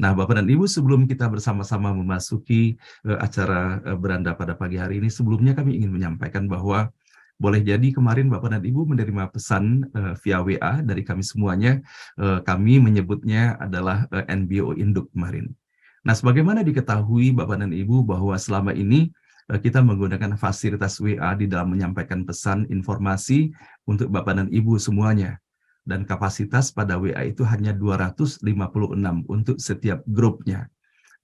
Nah, Bapak dan Ibu, sebelum kita bersama-sama memasuki acara beranda pada pagi hari ini, sebelumnya kami ingin menyampaikan bahwa boleh jadi kemarin Bapak dan Ibu menerima pesan via WA dari kami semuanya. Kami menyebutnya adalah NBO Induk kemarin. Nah, sebagaimana diketahui Bapak dan Ibu bahwa selama ini kita menggunakan fasilitas WA di dalam menyampaikan pesan informasi untuk Bapak dan Ibu semuanya. Dan kapasitas pada WA itu hanya 256 untuk setiap grupnya.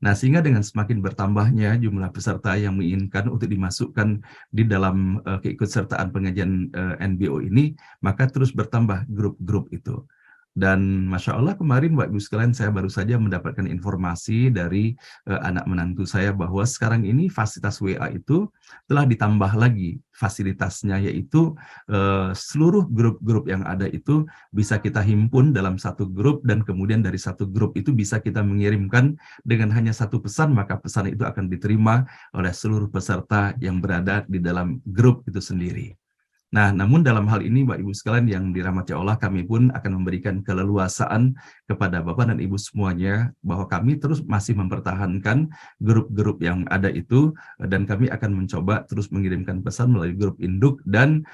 Nah, sehingga dengan semakin bertambahnya jumlah peserta yang menginginkan untuk dimasukkan di dalam keikutsertaan pengajian NBO ini, maka terus bertambah grup-grup itu. Dan Masya Allah kemarin Bapak Ibu sekalian, saya baru saja mendapatkan informasi dari anak menantu saya bahwa sekarang ini fasilitas WA itu telah ditambah lagi fasilitasnya, yaitu seluruh grup-grup yang ada itu bisa kita himpun dalam satu grup, dan kemudian dari satu grup itu bisa kita mengirimkan dengan hanya satu pesan, maka pesan itu akan diterima oleh seluruh peserta yang berada di dalam grup itu sendiri. Nah, namun dalam hal ini Bapak Ibu sekalian yang dirahmati Allah, kami pun akan memberikan keleluasaan kepada Bapak dan Ibu semuanya bahwa kami terus masih mempertahankan grup-grup yang ada itu, dan kami akan mencoba terus mengirimkan pesan melalui grup induk dan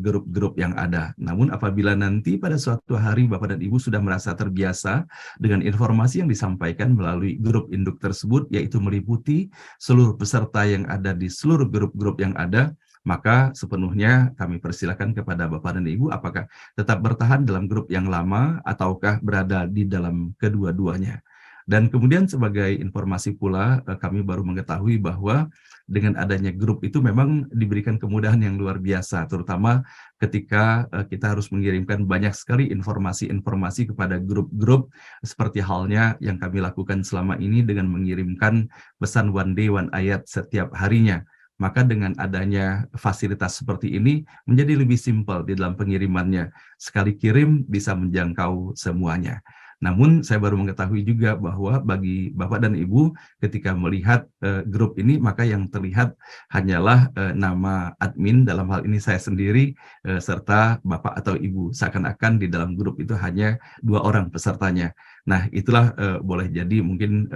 grup-grup yang ada. Namun apabila nanti pada suatu hari Bapak dan Ibu sudah merasa terbiasa dengan informasi yang disampaikan melalui grup induk tersebut, yaitu meliputi seluruh peserta yang ada di seluruh grup-grup yang ada, maka sepenuhnya kami persilakan kepada Bapak dan Ibu apakah tetap bertahan dalam grup yang lama ataukah berada di dalam kedua-duanya. Dan kemudian sebagai informasi pula, kami baru mengetahui bahwa dengan adanya grup itu memang diberikan kemudahan yang luar biasa, terutama ketika kita harus mengirimkan banyak sekali informasi-informasi kepada grup-grup, seperti halnya yang kami lakukan selama ini dengan mengirimkan pesan one day one ayat setiap harinya. Maka dengan adanya fasilitas seperti ini menjadi lebih simpel di dalam pengirimannya. Sekali kirim bisa menjangkau semuanya. Namun saya baru mengetahui juga bahwa bagi Bapak dan Ibu ketika melihat grup ini, maka yang terlihat hanyalah nama admin, dalam hal ini saya sendiri, serta Bapak atau Ibu. Seakan-akan di dalam grup itu hanya 2 orang pesertanya. Nah, itulah boleh jadi mungkin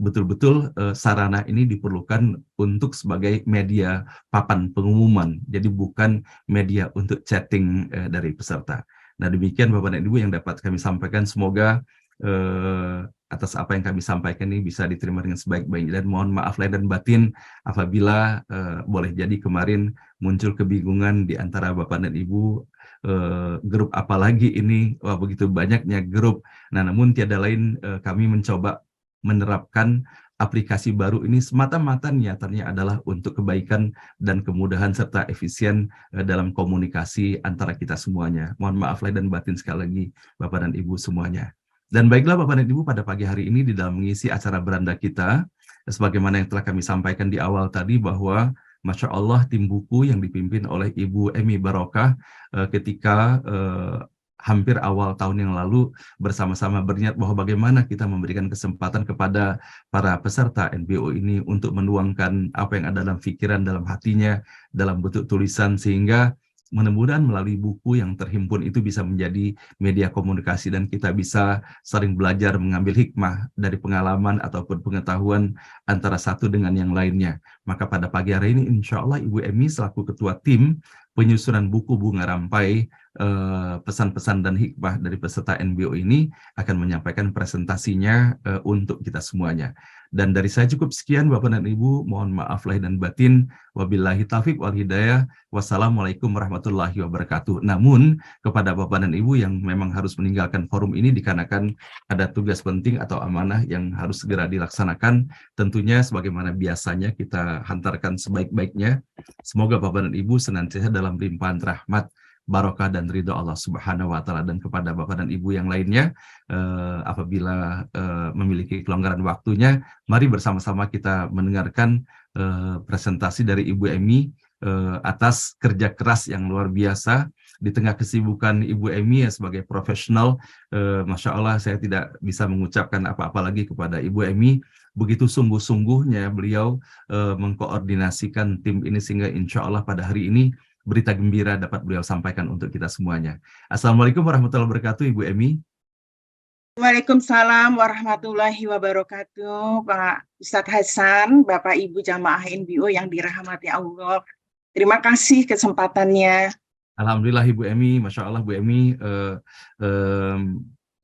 betul-betul sarana ini diperlukan untuk sebagai media papan pengumuman, jadi bukan media untuk chatting dari peserta. Nah, demikian Bapak dan Ibu yang dapat kami sampaikan. Semoga atas apa yang kami sampaikan ini bisa diterima dengan sebaik-baiknya, dan mohon maaf lahir dan batin apabila boleh jadi kemarin muncul kebingungan di antara Bapak dan Ibu, grup apa lagi ini, wah begitu banyaknya grup. Nah, namun tiada lain, kami mencoba menerapkan aplikasi baru ini semata-mata niatannya adalah untuk kebaikan dan kemudahan serta efisien dalam komunikasi antara kita semuanya. Mohon maaf lahir dan batin sekali lagi Bapak dan Ibu semuanya. Dan baiklah Bapak dan Ibu, pada pagi hari ini di dalam mengisi acara beranda kita, sebagaimana yang telah kami sampaikan di awal tadi bahwa Masya Allah tim buku yang dipimpin oleh Ibu Emi Barokah ketika hampir awal tahun yang lalu bersama-sama berniat bahwa bagaimana kita memberikan kesempatan kepada para peserta NBO ini untuk menuangkan apa yang ada dalam pikiran, dalam hatinya, dalam bentuk tulisan, sehingga mudah-mudahan melalui buku yang terhimpun itu bisa menjadi media komunikasi dan kita bisa saling belajar mengambil hikmah dari pengalaman ataupun pengetahuan antara satu dengan yang lainnya. Maka pada pagi hari ini insya Allah Ibu Emi selaku ketua tim penyusunan buku Bunga Rampai, pesan-pesan dan hikmah dari peserta NBO ini akan menyampaikan presentasinya untuk kita semuanya. Dan dari saya cukup sekian Bapak dan Ibu, mohon maaf lahir dan batin. Wabillahi taufiq wal hidayah. Wassalamualaikum warahmatullahi wabarakatuh. Namun kepada Bapak dan Ibu yang memang harus meninggalkan forum ini dikarenakan ada tugas penting atau amanah yang harus segera dilaksanakan, tentunya sebagaimana biasanya kita hantarkan sebaik-baiknya. Semoga Bapak dan Ibu senantiasa dalam limpahan rahmat, barokah dan ridho Allah Subhanahu wa taala. Dan kepada Bapak dan Ibu yang lainnya, apabila memiliki kelonggaran waktunya, mari bersama-sama kita mendengarkan presentasi dari Ibu Emi atas kerja keras yang luar biasa di tengah kesibukan Ibu Emi ya sebagai profesional. Masya Allah, saya tidak bisa mengucapkan apa-apa lagi kepada Ibu Emi. Begitu sungguh-sungguhnya beliau mengkoordinasikan tim ini sehingga insya Allah pada hari ini berita gembira dapat beliau sampaikan untuk kita semuanya. Assalamualaikum warahmatullahi wabarakatuh, Ibu Emi. Waalaikumsalam warahmatullahi wabarakatuh, Pak Ustadz Hasan, Bapak Ibu jamaah NBO yang dirahmati Allah. Terima kasih kesempatannya. Alhamdulillah Ibu Emi, Masya Allah Bu Emi,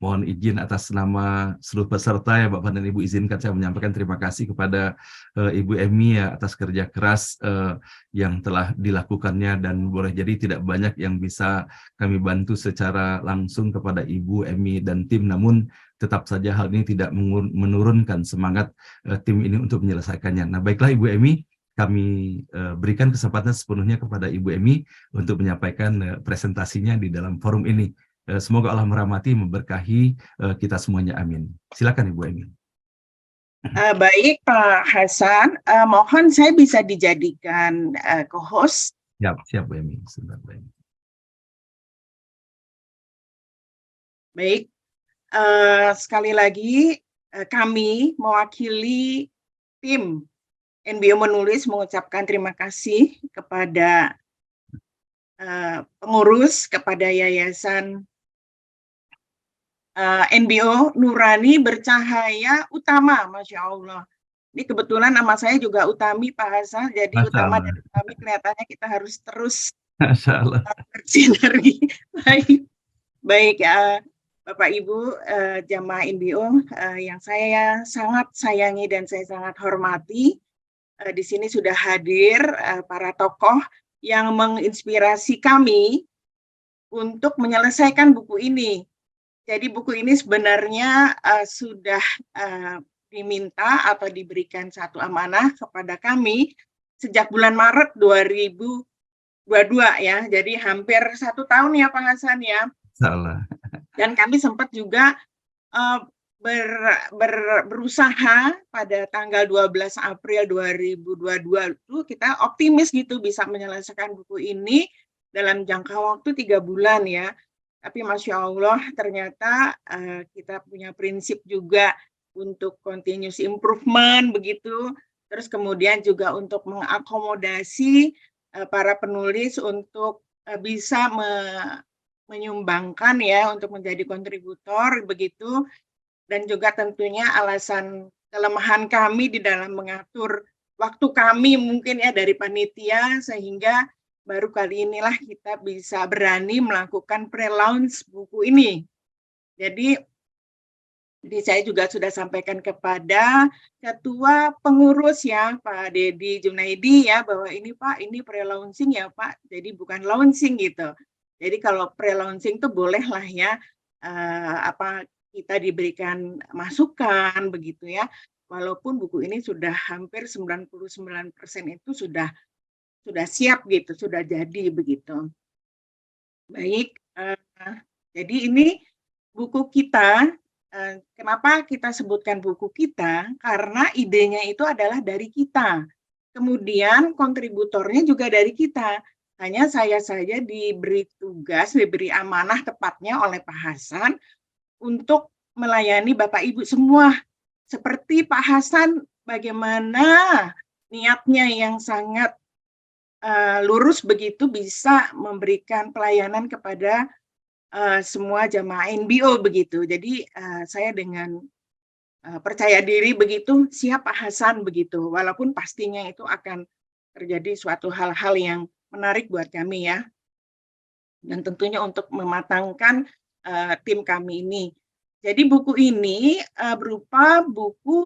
mohon izin atas nama seluruh peserta ya Bapak dan Ibu, izinkan saya menyampaikan terima kasih kepada Ibu Emi ya atas kerja keras yang telah dilakukannya, dan boleh jadi tidak banyak yang bisa kami bantu secara langsung kepada Ibu Emi dan tim, namun tetap saja hal ini tidak menurunkan semangat tim ini untuk menyelesaikannya. Nah baiklah Ibu Emi, kami berikan kesempatan sepenuhnya kepada Ibu Emi untuk menyampaikan presentasinya di dalam forum ini. Semoga Allah merahmati, memberkahi kita semuanya. Amin. Silakan Ibu Emi. Baik Pak Hasan, mohon saya bisa dijadikan co-host. Siap Bu Emi. Sebentar, Bu Emi. Baik, sekali lagi kami mewakili tim NBO Menulis mengucapkan terima kasih kepada pengurus, kepada Yayasan NBO Nurani Bercahaya Utama, Masya Allah. Ini kebetulan nama saya juga Utami Pak Hasan, jadi Masya Utama Allah. dan Utami kelihatannya kita harus terus Masya Allah. bersinergi. Baik, Bapak Ibu jamaah NBO yang saya sangat sayangi dan saya sangat hormati, di sini sudah hadir para tokoh yang menginspirasi kami untuk menyelesaikan buku ini. Jadi buku ini sebenarnya sudah diminta atau diberikan satu amanah kepada kami sejak bulan Maret 2022 ya. Jadi hampir 1 tahun ya Pak Hasan ya. Salah. Dan kami sempat juga berusaha pada tanggal 12 April 2022 itu kita optimis gitu bisa menyelesaikan buku ini dalam jangka waktu 3 bulan ya. Tapi Masya Allah ternyata kita punya prinsip juga untuk continuous improvement begitu. Terus kemudian juga untuk mengakomodasi para penulis untuk bisa menyumbangkan ya untuk menjadi kontributor begitu. Dan juga tentunya alasan kelemahan kami di dalam mengatur waktu kami mungkin ya dari panitia, sehingga baru kali inilah kita bisa berani melakukan pre-launch buku ini. Jadi saya juga sudah sampaikan kepada Ketua Pengurus ya, Pak Dedi Junaidi ya, bahwa ini Pak, ini pre-launching ya Pak, jadi bukan launching gitu. Jadi kalau pre-launching itu bolehlah ya, kita diberikan masukan begitu ya, walaupun buku ini sudah hampir 99% itu sudah siap gitu, sudah jadi begitu. Baik, jadi ini buku kita. Kenapa kita sebutkan buku kita? Karena idenya itu adalah dari kita. Kemudian kontributornya juga dari kita. Hanya saya saja diberi tugas, diberi amanah tepatnya oleh Pak Hasan untuk melayani Bapak Ibu semua. Seperti Pak Hasan, bagaimana niatnya yang sangat lurus begitu bisa memberikan pelayanan kepada semua jamaah NBO begitu. Jadi saya dengan percaya diri begitu, siap Pak Hasan begitu. Walaupun pastinya itu akan terjadi suatu hal-hal yang menarik buat kami ya. Dan tentunya untuk mematangkan tim kami ini. Jadi buku ini berupa buku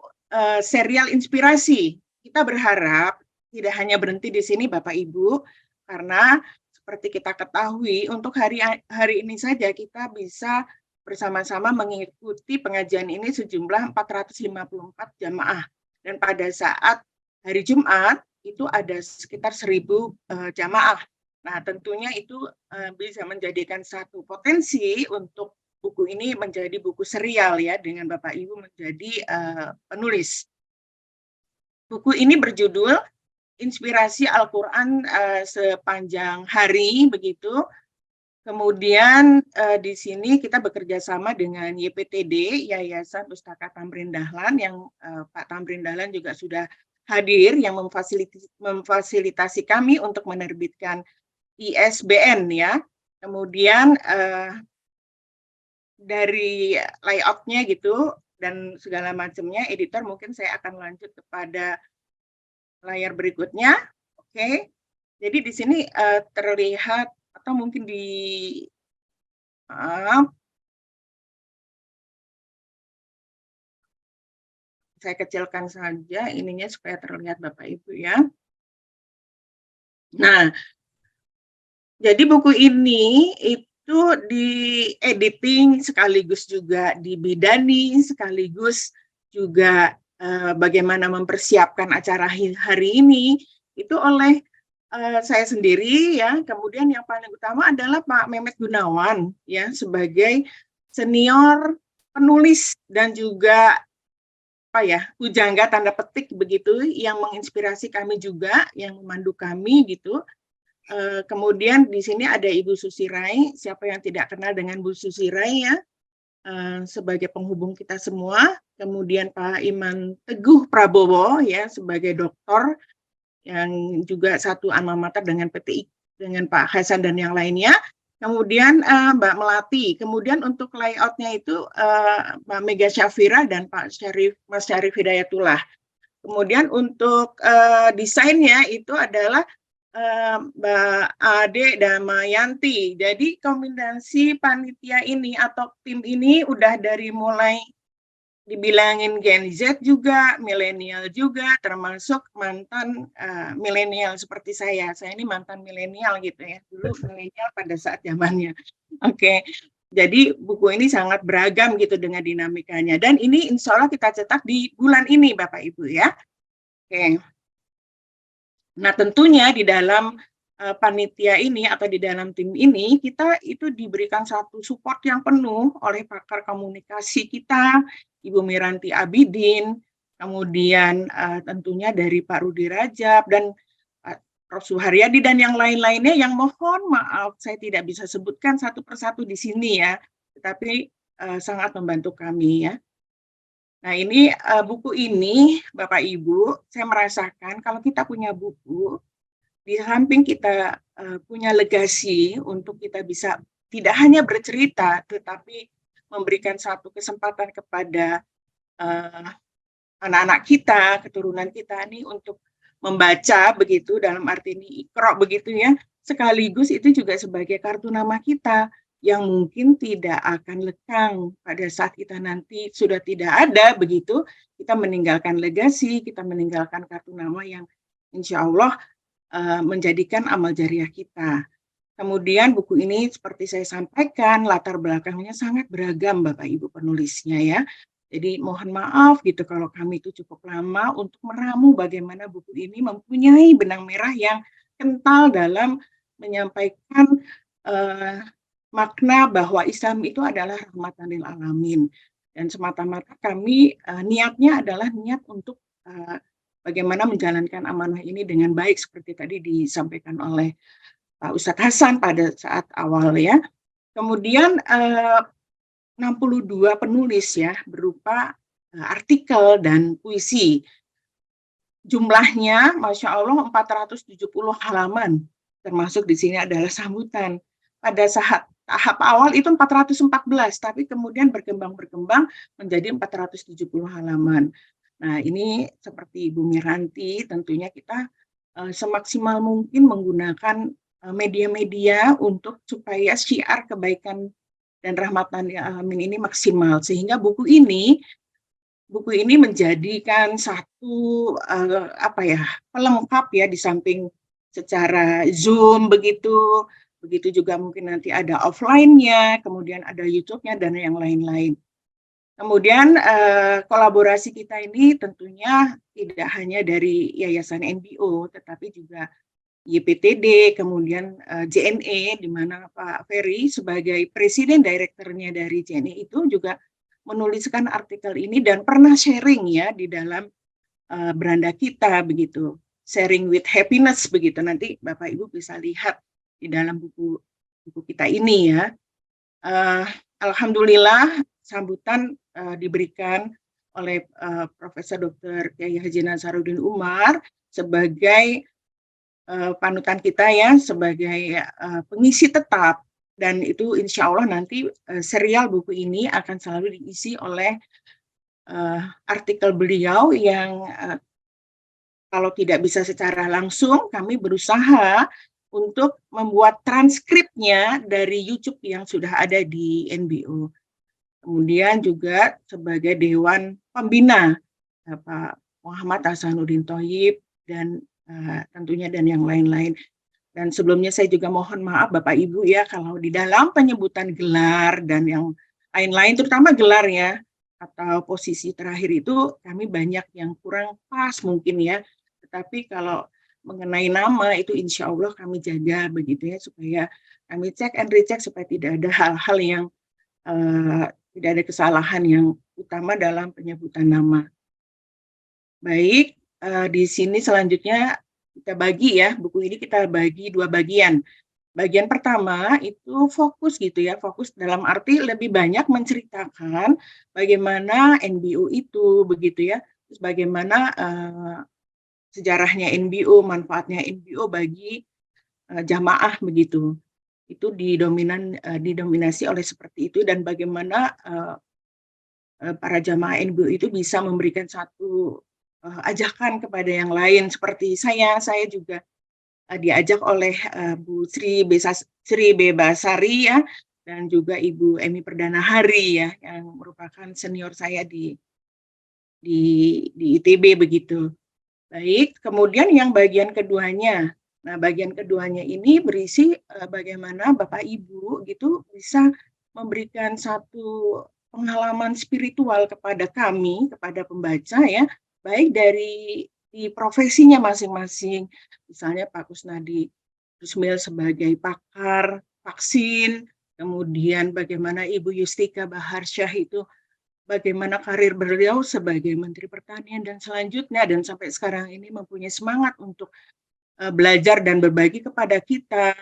serial inspirasi. Kita berharap tidak hanya berhenti di sini Bapak Ibu, karena seperti kita ketahui untuk hari ini saja kita bisa bersama-sama mengikuti pengajian ini sejumlah 454 jamaah. Dan pada saat hari Jumat itu ada sekitar 1.000 jamaah. Nah tentunya itu bisa menjadikan satu potensi untuk buku ini menjadi buku serial ya, dengan Bapak Ibu menjadi penulis. Buku ini berjudul Inspirasi Al-Quran Sepanjang Hari begitu. Kemudian di sini kita bekerja sama dengan YPTD, Yayasan Pustaka Tamrin Dahlan, yang Pak Tamrin Dahlan juga sudah hadir, yang memfasilitasi kami untuk menerbitkan ISBN ya. Kemudian dari layout-nya gitu dan segala macamnya, editor mungkin saya akan lanjut kepada layar berikutnya. Oke. Jadi di sini terlihat atau mungkin di maaf, saya kecilkan saja ininya supaya terlihat Bapak Ibu ya. Nah, jadi buku ini itu di-editing sekaligus juga dibidani, sekaligus juga bagaimana mempersiapkan acara hari ini itu oleh saya sendiri ya. Kemudian yang paling utama adalah Pak Mehmet Gunawan ya sebagai senior penulis dan juga apa ya, pujangga tanda petik begitu yang menginspirasi kami juga, yang memandu kami gitu. Kemudian di sini ada Ibu Susi Rai, siapa yang tidak kenal dengan Bu Susi Rai ya, sebagai penghubung kita semua. Kemudian Pak Iman Teguh Prabowo ya sebagai doktor yang juga satu alma mater dengan PTI dengan Pak Hasan dan yang lainnya. Kemudian Mbak Melati. Kemudian untuk layoutnya itu Mbak Mega Syafira dan Pak Syarif, Mas Syarif Hidayatullah. Kemudian untuk desainnya itu adalah Mbak Ade Damayanti. Jadi kombinasi panitia ini atau tim ini udah dari mulai dibilangin Gen Z juga, milenial juga, termasuk mantan milenial seperti saya. Saya ini mantan milenial gitu ya. Dulu milenial pada saat zamannya. Oke. Jadi buku ini sangat beragam gitu dengan dinamikanya. Dan ini insya Allah kita cetak di bulan ini Bapak Ibu ya. Oke. Nah, tentunya di dalam panitia ini atau di dalam tim ini, kita itu diberikan satu support yang penuh oleh pakar komunikasi kita, Ibu Miranti Abidin, kemudian tentunya dari Pak Rudi Rajab, dan Prof. Suharyadi, dan yang lain-lainnya yang mohon maaf, saya tidak bisa sebutkan satu persatu di sini ya, tetapi sangat membantu kami ya. Nah, ini buku ini, Bapak Ibu, saya merasakan kalau kita punya buku, di samping kita punya legasi untuk kita bisa tidak hanya bercerita, tetapi memberikan satu kesempatan kepada anak-anak kita, keturunan kita nih untuk membaca begitu, dalam arti ini Iqra begitu ya, sekaligus itu juga sebagai kartu nama kita yang mungkin tidak akan lekang pada saat kita nanti sudah tidak ada begitu, kita meninggalkan legasi, kita meninggalkan kartu nama yang insya Allah menjadikan amal jariah kita. Kemudian buku ini seperti saya sampaikan latar belakangnya sangat beragam Bapak Ibu penulisnya ya. Jadi mohon maaf gitu kalau kami itu cukup lama untuk meramu bagaimana buku ini mempunyai benang merah yang kental dalam menyampaikan makna bahwa Islam itu adalah rahmatan lil alamin. Dan semata-mata kami niatnya adalah niat untuk bagaimana menjalankan amanah ini dengan baik seperti tadi disampaikan oleh Pak Ustadz Hasan pada saat awal ya. Kemudian 62 penulis ya berupa artikel dan puisi. Jumlahnya Masya Allah 470 halaman, termasuk di sini adalah sambutan. Pada saat tahap awal itu 414, tapi kemudian berkembang menjadi 470 halaman. Nah, ini seperti Ibu Miranti, tentunya kita semaksimal mungkin menggunakan media-media untuk supaya syiar kebaikan dan rahmatan lil alamin ini maksimal, sehingga buku ini menjadikan satu pelengkap ya, di samping secara Zoom begitu juga mungkin nanti ada offline-nya, kemudian ada YouTube-nya dan yang lain-lain. Kemudian kolaborasi kita ini tentunya tidak hanya dari Yayasan NBO, tetapi juga YPTD, kemudian JNE, di mana Pak Ferry sebagai presiden direkturnya dari JNE itu juga menuliskan artikel ini dan pernah sharing ya di dalam beranda kita begitu, sharing with happiness begitu. Nanti Bapak Ibu bisa lihat di dalam buku kita ini ya. Alhamdulillah sambutan diberikan oleh Profesor Dr. Kiai Haji Nasaruddin Umar sebagai panutan kita ya, sebagai pengisi tetap dan itu insya Allah nanti serial buku ini akan selalu diisi oleh artikel beliau yang kalau tidak bisa secara langsung, kami berusaha untuk membuat transkripnya dari YouTube yang sudah ada di NBO. Kemudian juga sebagai Dewan Pembina, Pak Muhammad Hasanuddin Thoyib, dan tentunya dan yang lain-lain. Dan sebelumnya saya juga mohon maaf Bapak Ibu ya, kalau di dalam penyebutan gelar dan yang lain-lain, terutama gelar ya, atau posisi terakhir itu kami banyak yang kurang pas mungkin ya. Tetapi kalau mengenai nama itu insya Allah kami jaga begitu ya, supaya kami cek and recheck supaya tidak ada hal-hal yang tidak ada kesalahan yang utama dalam penyebutan nama. Baik, di sini selanjutnya kita bagi ya, buku ini kita bagi 2 bagian. Bagian pertama itu fokus gitu ya, fokus dalam arti lebih banyak menceritakan bagaimana NBO itu begitu ya, terus bagaimana sejarahnya NBO, manfaatnya NBO bagi jamaah begitu. Itu didominasi oleh seperti itu, dan bagaimana para jamaah NBO itu bisa memberikan satu ajakan kepada yang lain. Seperti saya juga diajak oleh Bu Sri Bebasari ya, dan juga Ibu Emi Perdana Hari ya, yang merupakan senior saya di ITB begitu. Baik, kemudian yang bagian keduanya. Nah, bagian keduanya ini berisi bagaimana Bapak Ibu gitu bisa memberikan satu pengalaman spiritual kepada kami, kepada pembaca ya, baik dari di profesinya masing-masing. Misalnya Pak Kusnadi Rusmil sebagai pakar vaksin, kemudian bagaimana Ibu Yustika Baharsyah itu bagaimana karir beliau sebagai Menteri Pertanian dan selanjutnya, dan sampai sekarang ini mempunyai semangat untuk belajar dan berbagi kepada kita.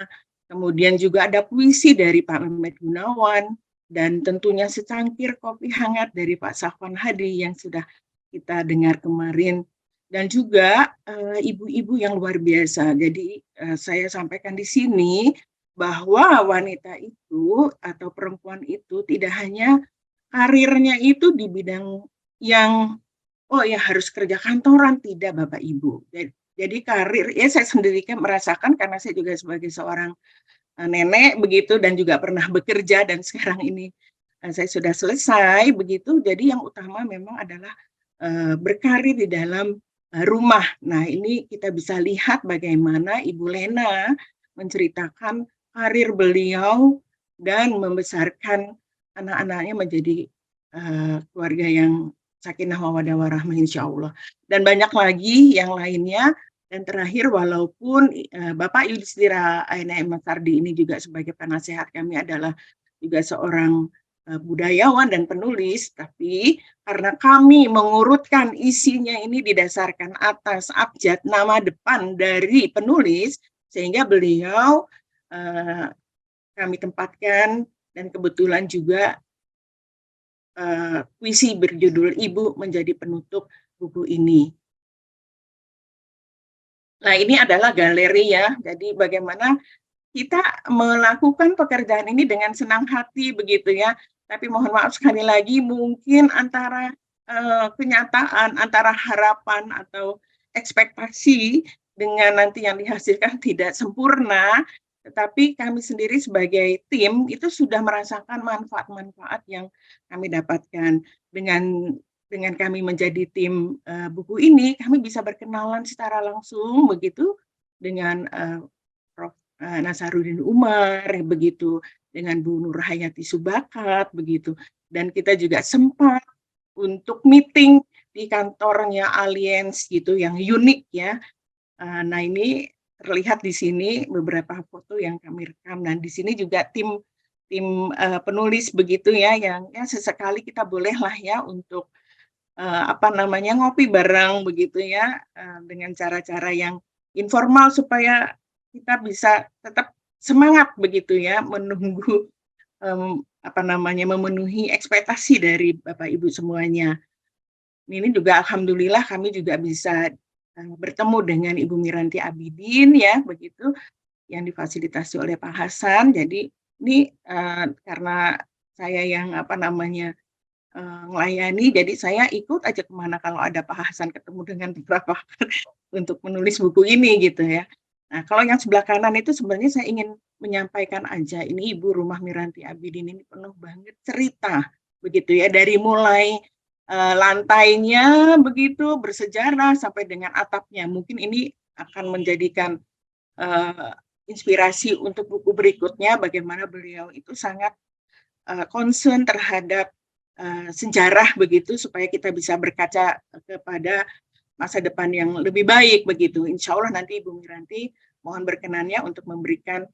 Kemudian juga ada puisi dari Pak Mehmet Gunawan, dan tentunya secangkir kopi hangat dari Pak Safwan Hadi yang sudah kita dengar kemarin. Dan juga ibu-ibu yang luar biasa. Jadi saya sampaikan di sini bahwa wanita itu atau perempuan itu tidak hanya karirnya itu di bidang yang harus kerja kantoran, tidak Bapak Ibu. Jadi karir ya, saya sendiri kan merasakan karena saya juga sebagai seorang nenek begitu, dan juga pernah bekerja, dan sekarang ini saya sudah selesai begitu. Jadi yang utama memang adalah berkarir di dalam rumah. Nah, ini kita bisa lihat bagaimana Ibu Lena menceritakan karir beliau dan membesarkan anak-anaknya menjadi keluarga yang sakinah mawaddah warahmah insya Allah. Dan banyak lagi yang lainnya. Dan terakhir, walaupun Bapak Yudhistira Aina Masardi ini juga sebagai penasehat kami adalah juga seorang budayawan dan penulis, tapi karena kami mengurutkan isinya ini didasarkan atas abjad nama depan dari penulis, sehingga beliau kami tempatkan, dan kebetulan juga puisi berjudul Ibu menjadi penutup buku ini. Nah, ini adalah galeri ya, jadi bagaimana kita melakukan pekerjaan ini dengan senang hati begitu ya, tapi mohon maaf sekali lagi mungkin antara kenyataan, antara harapan atau ekspektasi dengan nanti yang dihasilkan tidak sempurna, tetapi kami sendiri sebagai tim itu sudah merasakan manfaat-manfaat yang kami dapatkan. Dengan kami menjadi tim buku ini, kami bisa berkenalan secara langsung begitu dengan Prof. Nasaruddin Umar begitu, dengan Bu Nur Hayati Subakat begitu, dan kita juga sempat untuk meeting di kantornya Allianz gitu yang unik ya. Nah, ini terlihat di sini beberapa foto yang kami rekam, dan di sini juga tim penulis begitu ya, yang ya sesekali kita bolehlah ya untuk ngopi bareng begitu ya, dengan cara-cara yang informal supaya kita bisa tetap semangat begitu ya menunggu memenuhi ekspektasi dari Bapak Ibu semuanya. Ini juga alhamdulillah kami juga bisa bertemu dengan Ibu Miranti Abidin ya begitu, yang difasilitasi oleh Pak Hasan. Jadi Ini karena saya yang melayani, jadi saya ikut aja kemana kalau ada Pak Hasan ketemu dengan beberapa untuk menulis buku ini gitu ya. Nah, kalau yang sebelah kanan itu sebenarnya saya ingin menyampaikan aja, ini Ibu Rumah Miranti Abidin ini penuh banget cerita, begitu ya, dari mulai lantainya begitu bersejarah sampai dengan atapnya. Mungkin ini akan menjadikan inspirasi untuk buku berikutnya, bagaimana beliau itu sangat concern terhadap sejarah begitu, supaya kita bisa berkaca kepada masa depan yang lebih baik begitu. Insya Allah nanti Ibu Miranti mohon berkenannya untuk memberikan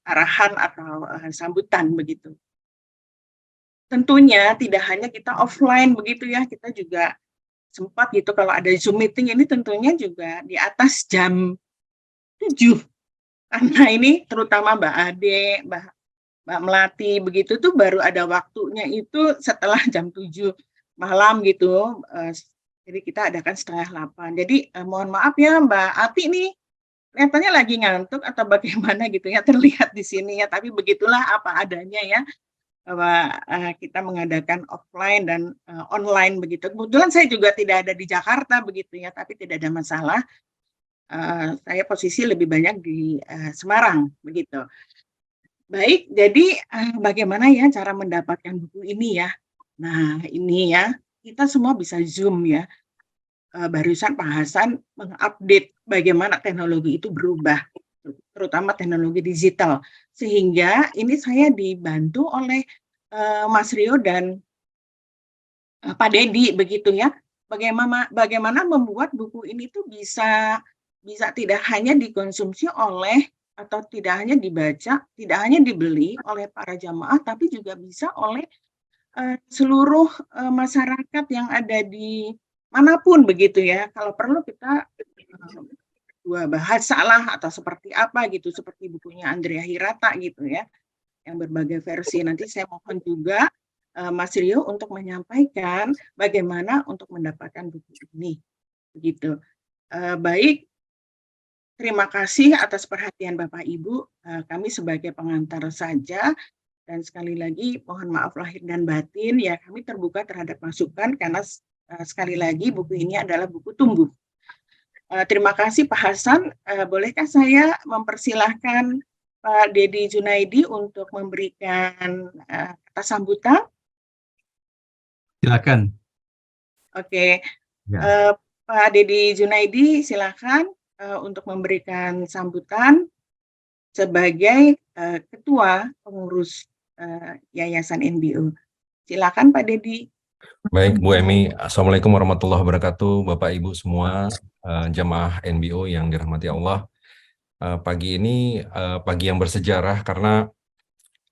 arahan atau sambutan begitu. Tentunya tidak hanya kita offline begitu ya, kita juga sempat gitu kalau ada Zoom meeting ini tentunya juga di atas jam 7. Karena ini terutama Mbak Ade, Mbak Melati begitu tuh baru ada waktunya itu setelah jam 7 malam gitu. Jadi kita adakan 7:30. Jadi mohon maaf ya Mbak Ati nih, kelihatannya lagi ngantuk atau bagaimana gitu ya, terlihat di sini ya, tapi begitulah apa adanya ya, bahwa kita mengadakan offline dan online begitu. Kebetulan saya juga tidak ada di Jakarta begitu ya, tapi tidak ada masalah. Saya posisi lebih banyak di Semarang begitu. Baik, jadi bagaimana ya cara mendapatkan buku ini ya? Nah, ini ya, kita semua bisa Zoom ya. Barusan Pak Hasan mengupdate bagaimana teknologi itu berubah, terutama teknologi digital. Sehingga ini saya dibantu oleh Mas Rio dan Pak Dedi begitu ya. Bagaimana membuat buku ini tuh bisa tidak hanya dikonsumsi oleh atau tidak hanya dibaca, tidak hanya dibeli oleh para jamaah, tapi juga bisa oleh seluruh masyarakat yang ada di manapun begitu ya. Kalau perlu kita dua bahasa lah atau seperti apa gitu, seperti bukunya Andrea Hirata gitu ya, yang berbagai versi. Nanti saya mohon juga Mas Rio untuk menyampaikan bagaimana untuk mendapatkan buku ini begitu. Baik, terima kasih atas perhatian Bapak Ibu. Kami sebagai pengantar saja, dan sekali lagi mohon maaf lahir dan batin ya, kami terbuka terhadap masukan karena sekali lagi buku ini adalah buku tumbuh. Terima kasih Pak Hasan. Bolehkah saya mempersilahkan Pak Dedi Junaidi untuk memberikan kata sambutan? Silakan. Oke, Ya. Pak Dedi Junaidi silakan untuk memberikan sambutan sebagai Ketua Pengurus Yayasan NBO. Silakan Pak Dedi. Baik, Bu Emi. Assalamualaikum warahmatullahi wabarakatuh, Bapak Ibu semua, jamaah NBO yang dirahmati Allah. Pagi ini pagi yang bersejarah karena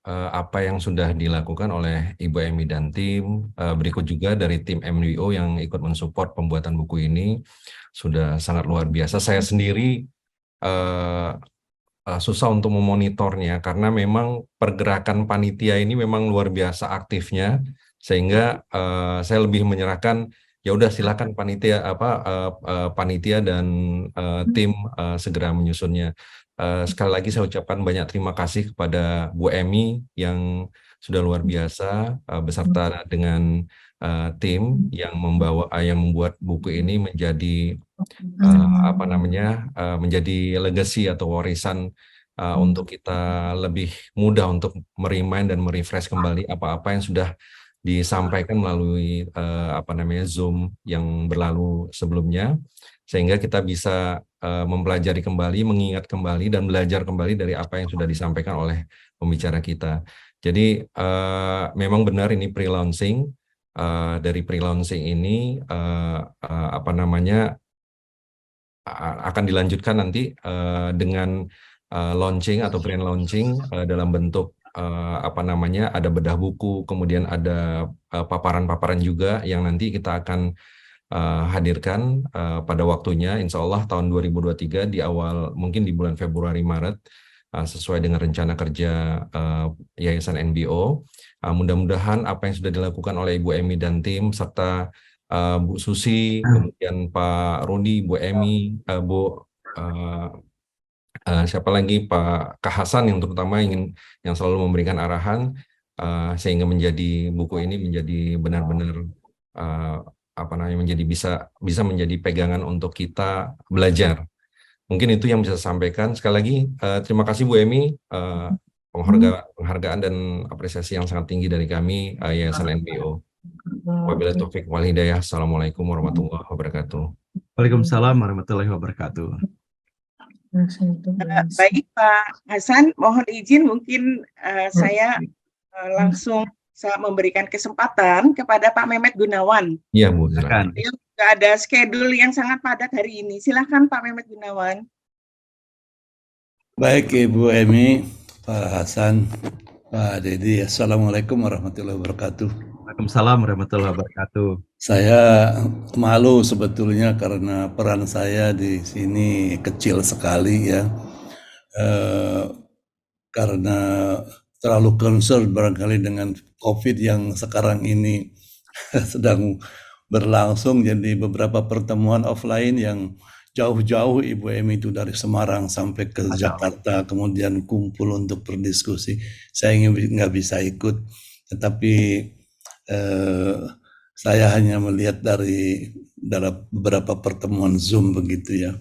apa yang sudah dilakukan oleh Ibu Emi dan tim, berikut juga dari tim NBO yang ikut mensupport pembuatan buku ini, sudah sangat luar biasa. Saya sendiri susah untuk memonitornya karena memang pergerakan panitia ini memang luar biasa aktifnya, sehingga saya lebih menyerahkan ya udah silakan panitia panitia dan tim segera menyusunnya. Sekali lagi saya ucapkan banyak terima kasih kepada Bu Emi yang sudah luar biasa beserta dengan tim yang membuat buku ini menjadi menjadi legacy atau warisan untuk kita lebih mudah untuk meremind dan merefresh kembali apa-apa yang sudah disampaikan melalui Zoom yang berlalu sebelumnya, sehingga kita bisa mempelajari kembali, mengingat kembali dan belajar kembali dari apa yang sudah disampaikan oleh pembicara kita. Jadi memang benar ini pre-launching. Dari pre-launching ini akan dilanjutkan nanti dengan launching atau grand launching dalam bentuk ada bedah buku, kemudian ada paparan-paparan juga yang nanti kita akan hadirkan pada waktunya, insya Allah tahun 2023 di awal, mungkin di bulan Februari Maret, sesuai dengan rencana kerja Yayasan NBO. Mudah-mudahan apa yang sudah dilakukan oleh Ibu Emi dan tim serta Bu Susi, kemudian Pak Rudi, Bu Emi, Bu siapa lagi, Pak Kak Hasan yang terutama yang selalu memberikan arahan sehingga menjadi buku ini menjadi benar-benar apa namanya menjadi bisa menjadi pegangan untuk kita belajar. Mungkin itu yang bisa saya sampaikan. Sekali lagi terima kasih Bu Emi, penghargaan dan apresiasi yang sangat tinggi dari kami Yayasan NPO. Wabillahi taufiq wal hidayah. Assalamualaikum warahmatullahi wabarakatuh. Waalaikumsalam warahmatullahi wabarakatuh. Baik Pak Hasan, mohon izin mungkin saya langsung memberikan kesempatan kepada Pak Mehmet Gunawan. Iya Bu, silakan. Beliau juga ada schedule yang sangat padat hari ini. Silakan Pak Mehmet Gunawan. Baik Ibu Emi, Pak Hasan, Pak Dedi, Assalamualaikum warahmatullahi wabarakatuh. Waalaikumsalam warahmatullahi wabarakatuh. Saya malu sebetulnya karena peran saya di sini kecil sekali ya, karena terlalu concern barangkali dengan COVID yang sekarang ini sedang berlangsung. Jadi beberapa pertemuan offline yang jauh-jauh Ibu Emi itu dari Semarang sampai ke Jakarta, kemudian kumpul untuk berdiskusi. Saya nggak bisa ikut, tetapi saya hanya melihat dari dalam beberapa pertemuan Zoom begitu ya.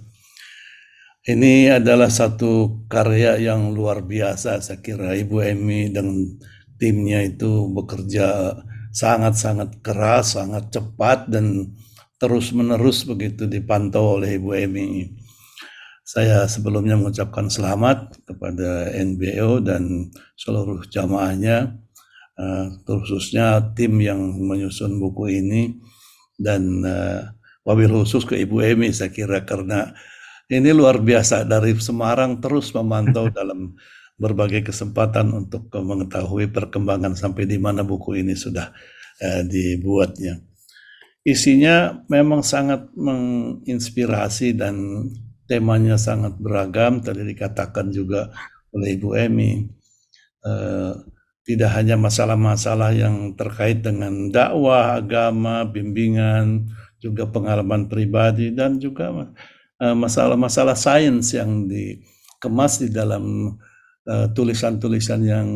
Ini adalah satu karya yang luar biasa, saya kira Ibu Emi dan timnya itu bekerja sangat-sangat keras, sangat cepat, dan terus-menerus begitu dipantau oleh Ibu Emi. Saya sebelumnya mengucapkan selamat kepada NBO dan seluruh jamaahnya, khususnya tim yang menyusun buku ini, dan wabil khusus ke Ibu Emi saya kira, karena ini luar biasa dari Semarang terus memantau dalam berbagai kesempatan untuk mengetahui perkembangan sampai di mana buku ini sudah dibuatnya. Isinya memang sangat menginspirasi dan temanya sangat beragam, tadi dikatakan juga oleh Ibu Emi. Tidak hanya masalah-masalah yang terkait dengan dakwah, agama, bimbingan, juga pengalaman pribadi, dan juga masalah-masalah sains yang dikemas di dalam tulisan-tulisan yang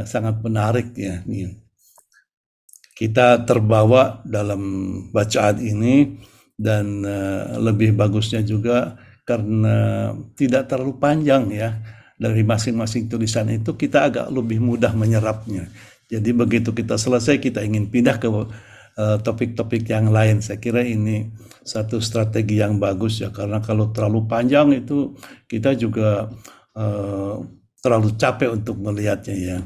sangat menarik ya. Kita terbawa dalam bacaan ini, dan lebih bagusnya juga karena tidak terlalu panjang ya. Dari masing-masing tulisan itu kita agak lebih mudah menyerapnya. Jadi begitu kita selesai kita ingin pindah ke topik-topik yang lain. Saya kira ini satu strategi yang bagus ya, karena kalau terlalu panjang itu kita juga terlalu capek untuk melihatnya ya.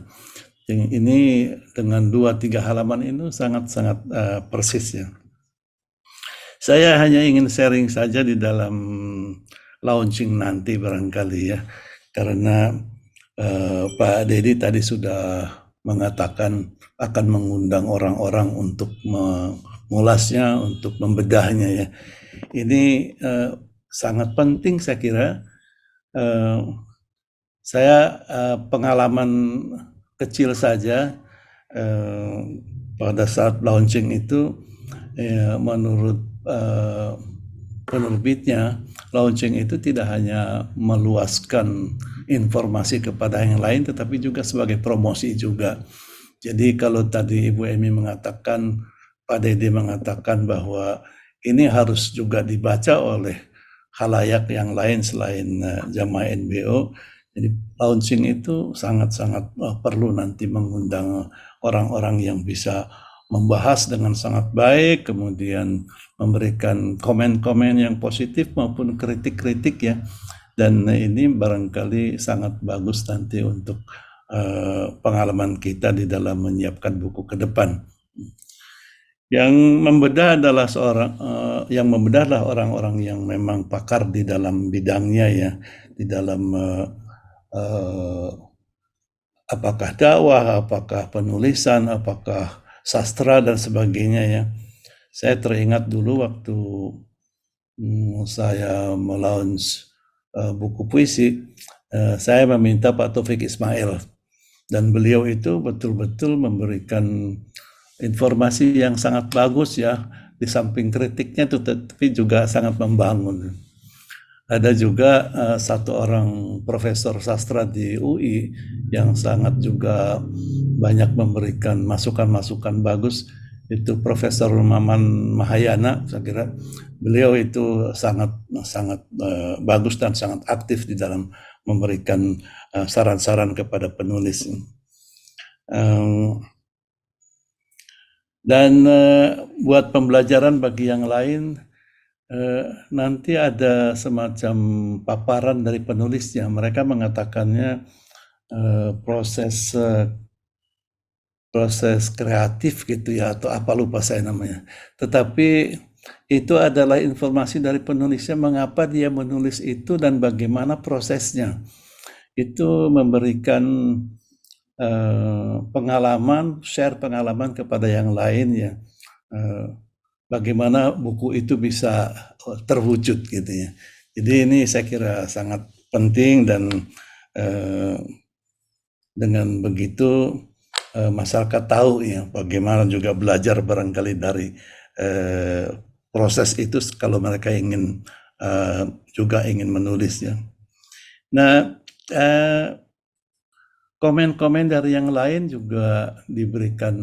Ini dengan 2-3 halaman ini sangat-sangat persis ya. Saya hanya ingin sharing saja di dalam launching nanti barangkali ya. Karena Pak Dedi tadi sudah mengatakan akan mengundang orang-orang untuk mengulasnya, untuk membedahnya ya. Ini sangat penting saya kira. Saya pengalaman kecil saja pada saat launching itu, menurut penerbitnya, launching itu tidak hanya meluaskan informasi kepada yang lain, tetapi juga sebagai promosi juga. Jadi kalau tadi Ibu Emi mengatakan, Pak Dede mengatakan bahwa ini harus juga dibaca oleh khalayak yang lain selain jamaah NBO. Jadi launching itu sangat-sangat perlu nanti mengundang orang-orang yang bisa membahas dengan sangat baik, kemudian memberikan komen-komen yang positif maupun kritik-kritik ya. Dan ini barangkali sangat bagus nanti untuk pengalaman kita di dalam menyiapkan buku ke depan. Yang membedah adalah orang-orang yang memang pakar di dalam bidangnya ya, di dalam apakah dakwah, apakah penulisan, apakah sastra dan sebagainya ya. Saya teringat dulu waktu saya melaunch buku puisi, saya meminta Pak Taufik Ismail, dan beliau itu betul-betul memberikan informasi yang sangat bagus ya, di samping kritiknya itu tapi juga sangat membangun. Ada juga satu orang profesor sastra di UI yang sangat juga banyak memberikan masukan-masukan bagus, itu Profesor Maman Mahayana. Saya kira beliau itu sangat bagus dan sangat aktif di dalam memberikan saran-saran kepada penulis. Dan buat pembelajaran bagi yang lain, nanti ada semacam paparan dari penulisnya. Mereka mengatakannya proses kreatif gitu ya, atau apa lupa saya namanya. Tetapi itu adalah informasi dari penulisnya mengapa dia menulis itu dan bagaimana prosesnya. Itu memberikan pengalaman, share pengalaman kepada yang lain ya. Bagaimana buku itu bisa terwujud gitu ya. Jadi ini saya kira sangat penting, dan dengan begitu masyarakat tahu ya bagaimana juga belajar barangkali dari proses itu kalau mereka ingin juga ingin menulis ya. Nah, komen-komen dari yang lain juga diberikan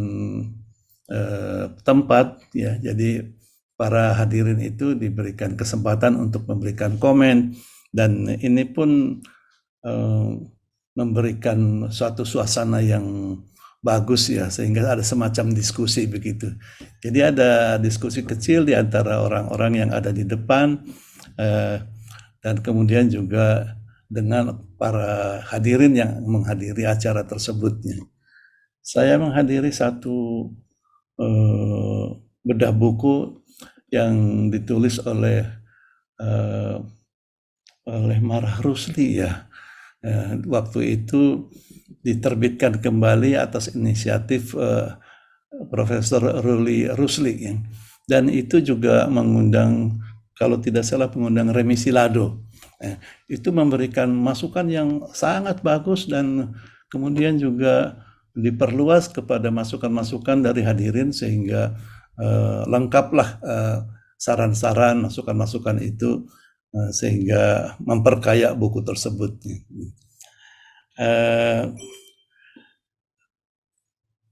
tempat ya, jadi para hadirin itu diberikan kesempatan untuk memberikan komen, dan ini pun memberikan suatu suasana yang bagus ya, sehingga ada semacam diskusi begitu. Jadi ada diskusi kecil di antara orang-orang yang ada di depan, dan kemudian juga dengan para hadirin yang menghadiri acara tersebutnya. Saya menghadiri satu bedah buku yang ditulis oleh Marah Rusli ya. Waktu itu diterbitkan kembali atas inisiatif Profesor Ruli Rusli ya. Dan itu juga mengundang, kalau tidak salah mengundang Remi Silado. Itu memberikan masukan yang sangat bagus, dan kemudian juga diperluas kepada masukan-masukan dari hadirin, sehingga lengkaplah saran-saran, masukan-masukan itu, sehingga memperkaya buku tersebut.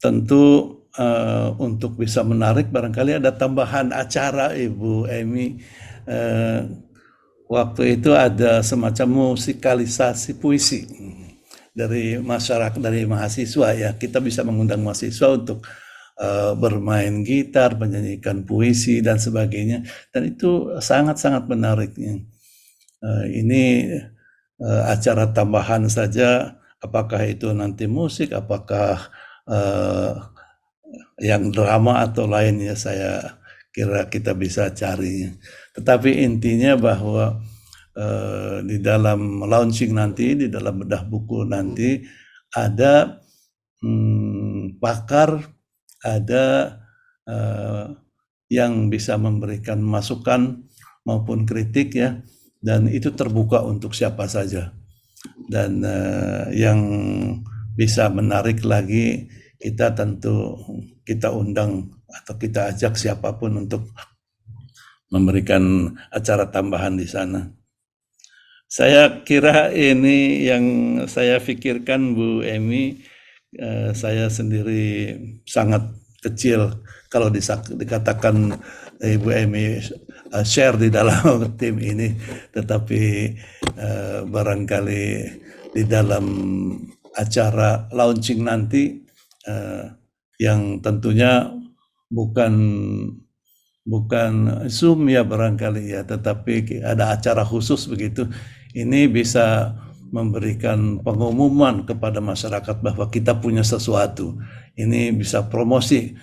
Tentu untuk bisa menarik, barangkali ada tambahan acara Ibu Emi. Waktu itu ada semacam musikalisasi puisi dari masyarakat, dari mahasiswa ya. Kita bisa mengundang mahasiswa untuk bermain gitar, menyanyikan puisi dan sebagainya, dan itu sangat-sangat menarik. Ini acara tambahan saja, apakah itu nanti musik, apakah yang drama atau lainnya, saya kira kita bisa cari. Tetapi intinya bahwa di dalam launching nanti, di dalam bedah buku nanti, ada pakar, ada yang bisa memberikan masukan maupun kritik ya, dan itu terbuka untuk siapa saja. Dan yang bisa menarik lagi, kita tentu kita undang atau kita ajak siapapun untuk memberikan acara tambahan di sana. Saya kira ini yang saya pikirkan, Bu Emi. Saya sendiri sangat kecil kalau dikatakan Ibu Emi share di dalam tim ini, tetapi barangkali di dalam acara launching nanti yang tentunya bukan Zoom ya barangkali ya, tetapi ada acara khusus begitu. Ini bisa memberikan pengumuman kepada masyarakat bahwa kita punya sesuatu. Ini bisa promosi.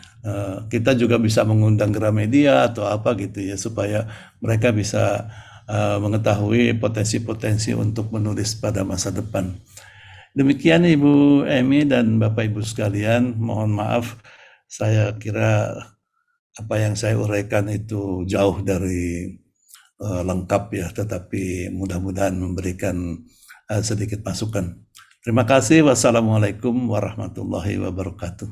Kita juga bisa mengundang Gramedia atau apa gitu ya, supaya mereka bisa mengetahui potensi-potensi untuk menulis pada masa depan. Demikian Ibu Emi dan Bapak Ibu sekalian, mohon maaf saya kira apa yang saya uraikan itu jauh dari lengkap ya, tetapi mudah-mudahan memberikan sedikit masukan. Terima kasih. Wassalamualaikum warahmatullahi wabarakatuh.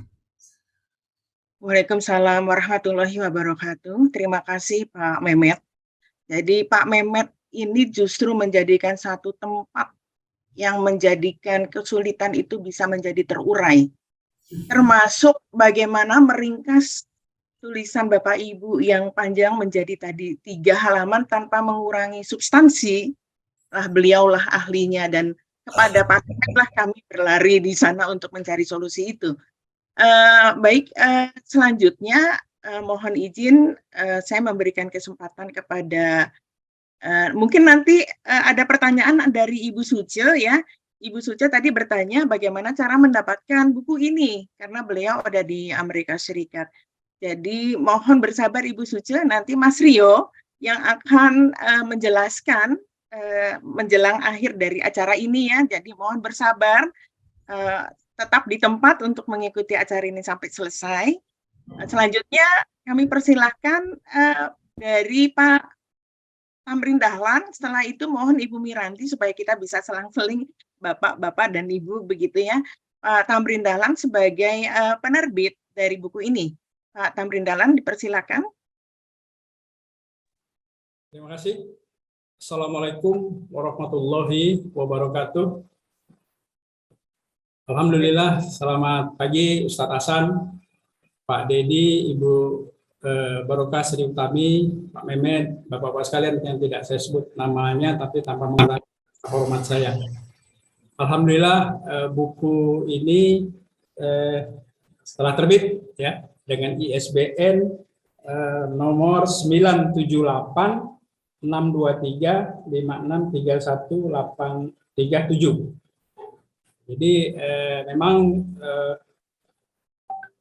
Waalaikumsalam warahmatullahi wabarakatuh. Terima kasih Pak Mehmet. Jadi Pak Mehmet ini justru menjadikan satu tempat yang menjadikan kesulitan itu bisa menjadi terurai. Termasuk bagaimana meringkas tulisan Bapak Ibu yang panjang menjadi tadi 3 halaman tanpa mengurangi substansi. Beliaulah ahlinya, dan kepada paketlah kami berlari di sana untuk mencari solusi itu. Baik, selanjutnya mohon izin saya memberikan kesempatan kepada mungkin nanti ada pertanyaan dari Ibu Suce ya. Ibu Suce tadi bertanya bagaimana cara mendapatkan buku ini karena beliau ada di Amerika Serikat. Jadi mohon bersabar Ibu Suce, nanti Mas Rio yang akan menjelaskan menjelang akhir dari acara ini ya. Jadi mohon bersabar, tetap di tempat untuk mengikuti acara ini sampai selesai. Selanjutnya kami persilahkan dari Pak Tamrin Dahlan, setelah itu mohon Ibu Miranti supaya kita bisa selang-seling Bapak-Bapak dan Ibu begitu ya. Pak Tamrin Dahlan sebagai penerbit dari buku ini. Pak Tamrin Dahlan dipersilakan. Terima kasih. Assalamualaikum warahmatullahi wabarakatuh. Alhamdulillah, selamat pagi Ustadz Hasan, Pak Dedi, Ibu Barokah Sri Utami, Pak Mehmet, Bapak-Bapak sekalian yang tidak saya sebut namanya tapi tanpa mengurangi hormat saya. Alhamdulillah buku ini setelah terbit ya dengan ISBN nomor 978 623 5631 837. Jadi memang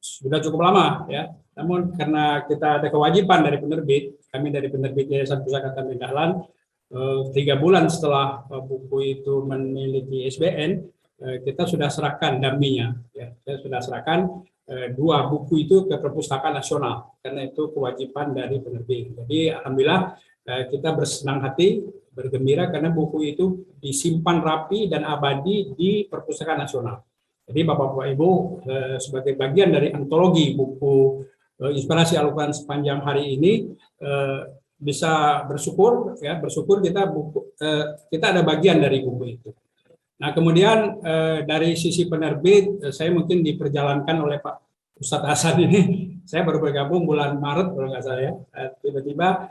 sudah cukup lama ya. Namun karena kita ada kewajiban dari penerbit, kami dari penerbit Yayasan Pusaka Tamrin Dahlan, 3 bulan setelah buku itu memiliki ISBN, kita sudah serahkan dummy-nya. Ya. Saya sudah serahkan 2 buku itu ke Perpustakaan Nasional, karena itu kewajiban dari penerbit. Jadi alhamdulillah kita bersenang hati, bergembira karena buku itu disimpan rapi dan abadi di Perpustakaan Nasional. Jadi Bapak-Bapak Ibu sebagai bagian dari antologi buku Inspirasi Al-Quran sepanjang hari ini bisa bersyukur ya, bersyukur kita ada bagian dari buku itu. Nah kemudian dari sisi penerbit saya mungkin diperjalankan oleh Pak Ustadz Hasan ini. Saya baru bergabung bulan Maret kalau nggak salah ya. Tiba-tiba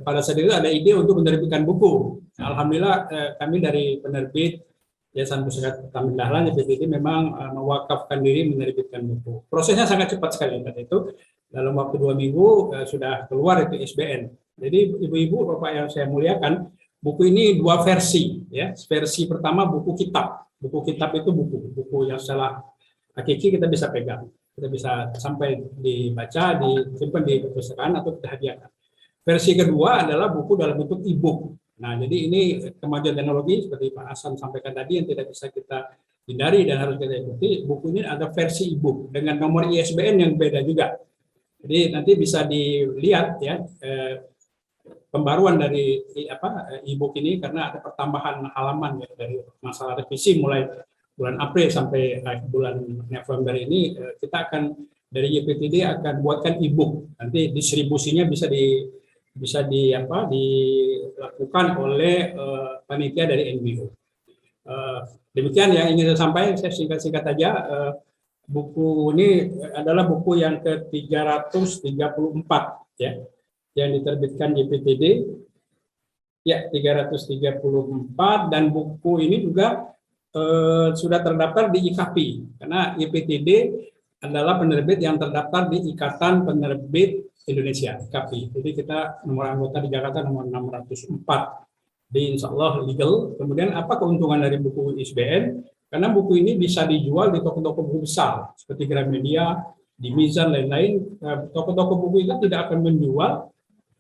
pada saat itu ada ide untuk menerbitkan buku. Alhamdulillah kami dari penerbit Yayasan Pusaka Tamrin Dahlan YPTD memang mewakafkan diri menerbitkan buku. Prosesnya sangat cepat sekali tadi itu. Dalam waktu 2 minggu sudah keluar itu ISBN. Jadi ibu-ibu bapak yang saya muliakan, buku ini 2 versi ya. Versi pertama buku kitab. Buku kitab itu buku yang secara hakiki kita bisa pegang. Kita bisa sampai dibaca, disimpan di perpustakaan atau kita hadiahkan. Versi kedua adalah buku dalam bentuk e-book. Nah, jadi ini kemajuan teknologi seperti Pak Hasan sampaikan tadi yang tidak bisa kita hindari dan harus kita ikuti. Buku ini ada versi e-book dengan nomor ISBN yang beda juga. Jadi nanti bisa dilihat ya pembaruan dari e-book ini karena ada pertambahan halaman ya, dari masalah revisi mulai bulan April sampai bulan November ini kita akan dari YPTD akan buatkan e-book. Nanti distribusinya bisa dilakukan oleh panitia dari NBO. Demikian yang ingin saya sampaikan, saya singkat-singkat saja. Buku ini adalah buku yang ke-334 ya, yang diterbitkan YPTD. Ya, 334 dan buku ini juga sudah terdaftar di IKAPI karena YPTD adalah penerbit yang terdaftar di Ikatan Penerbit Indonesia, IKAPI. Jadi kita nomor anggota di Jakarta nomor 604. Di insya Allah legal. Kemudian apa keuntungan dari buku ISBN? Karena buku ini bisa dijual di toko-toko buku besar seperti Gramedia, di Mizan, lain-lain. Toko-toko buku itu tidak akan menjual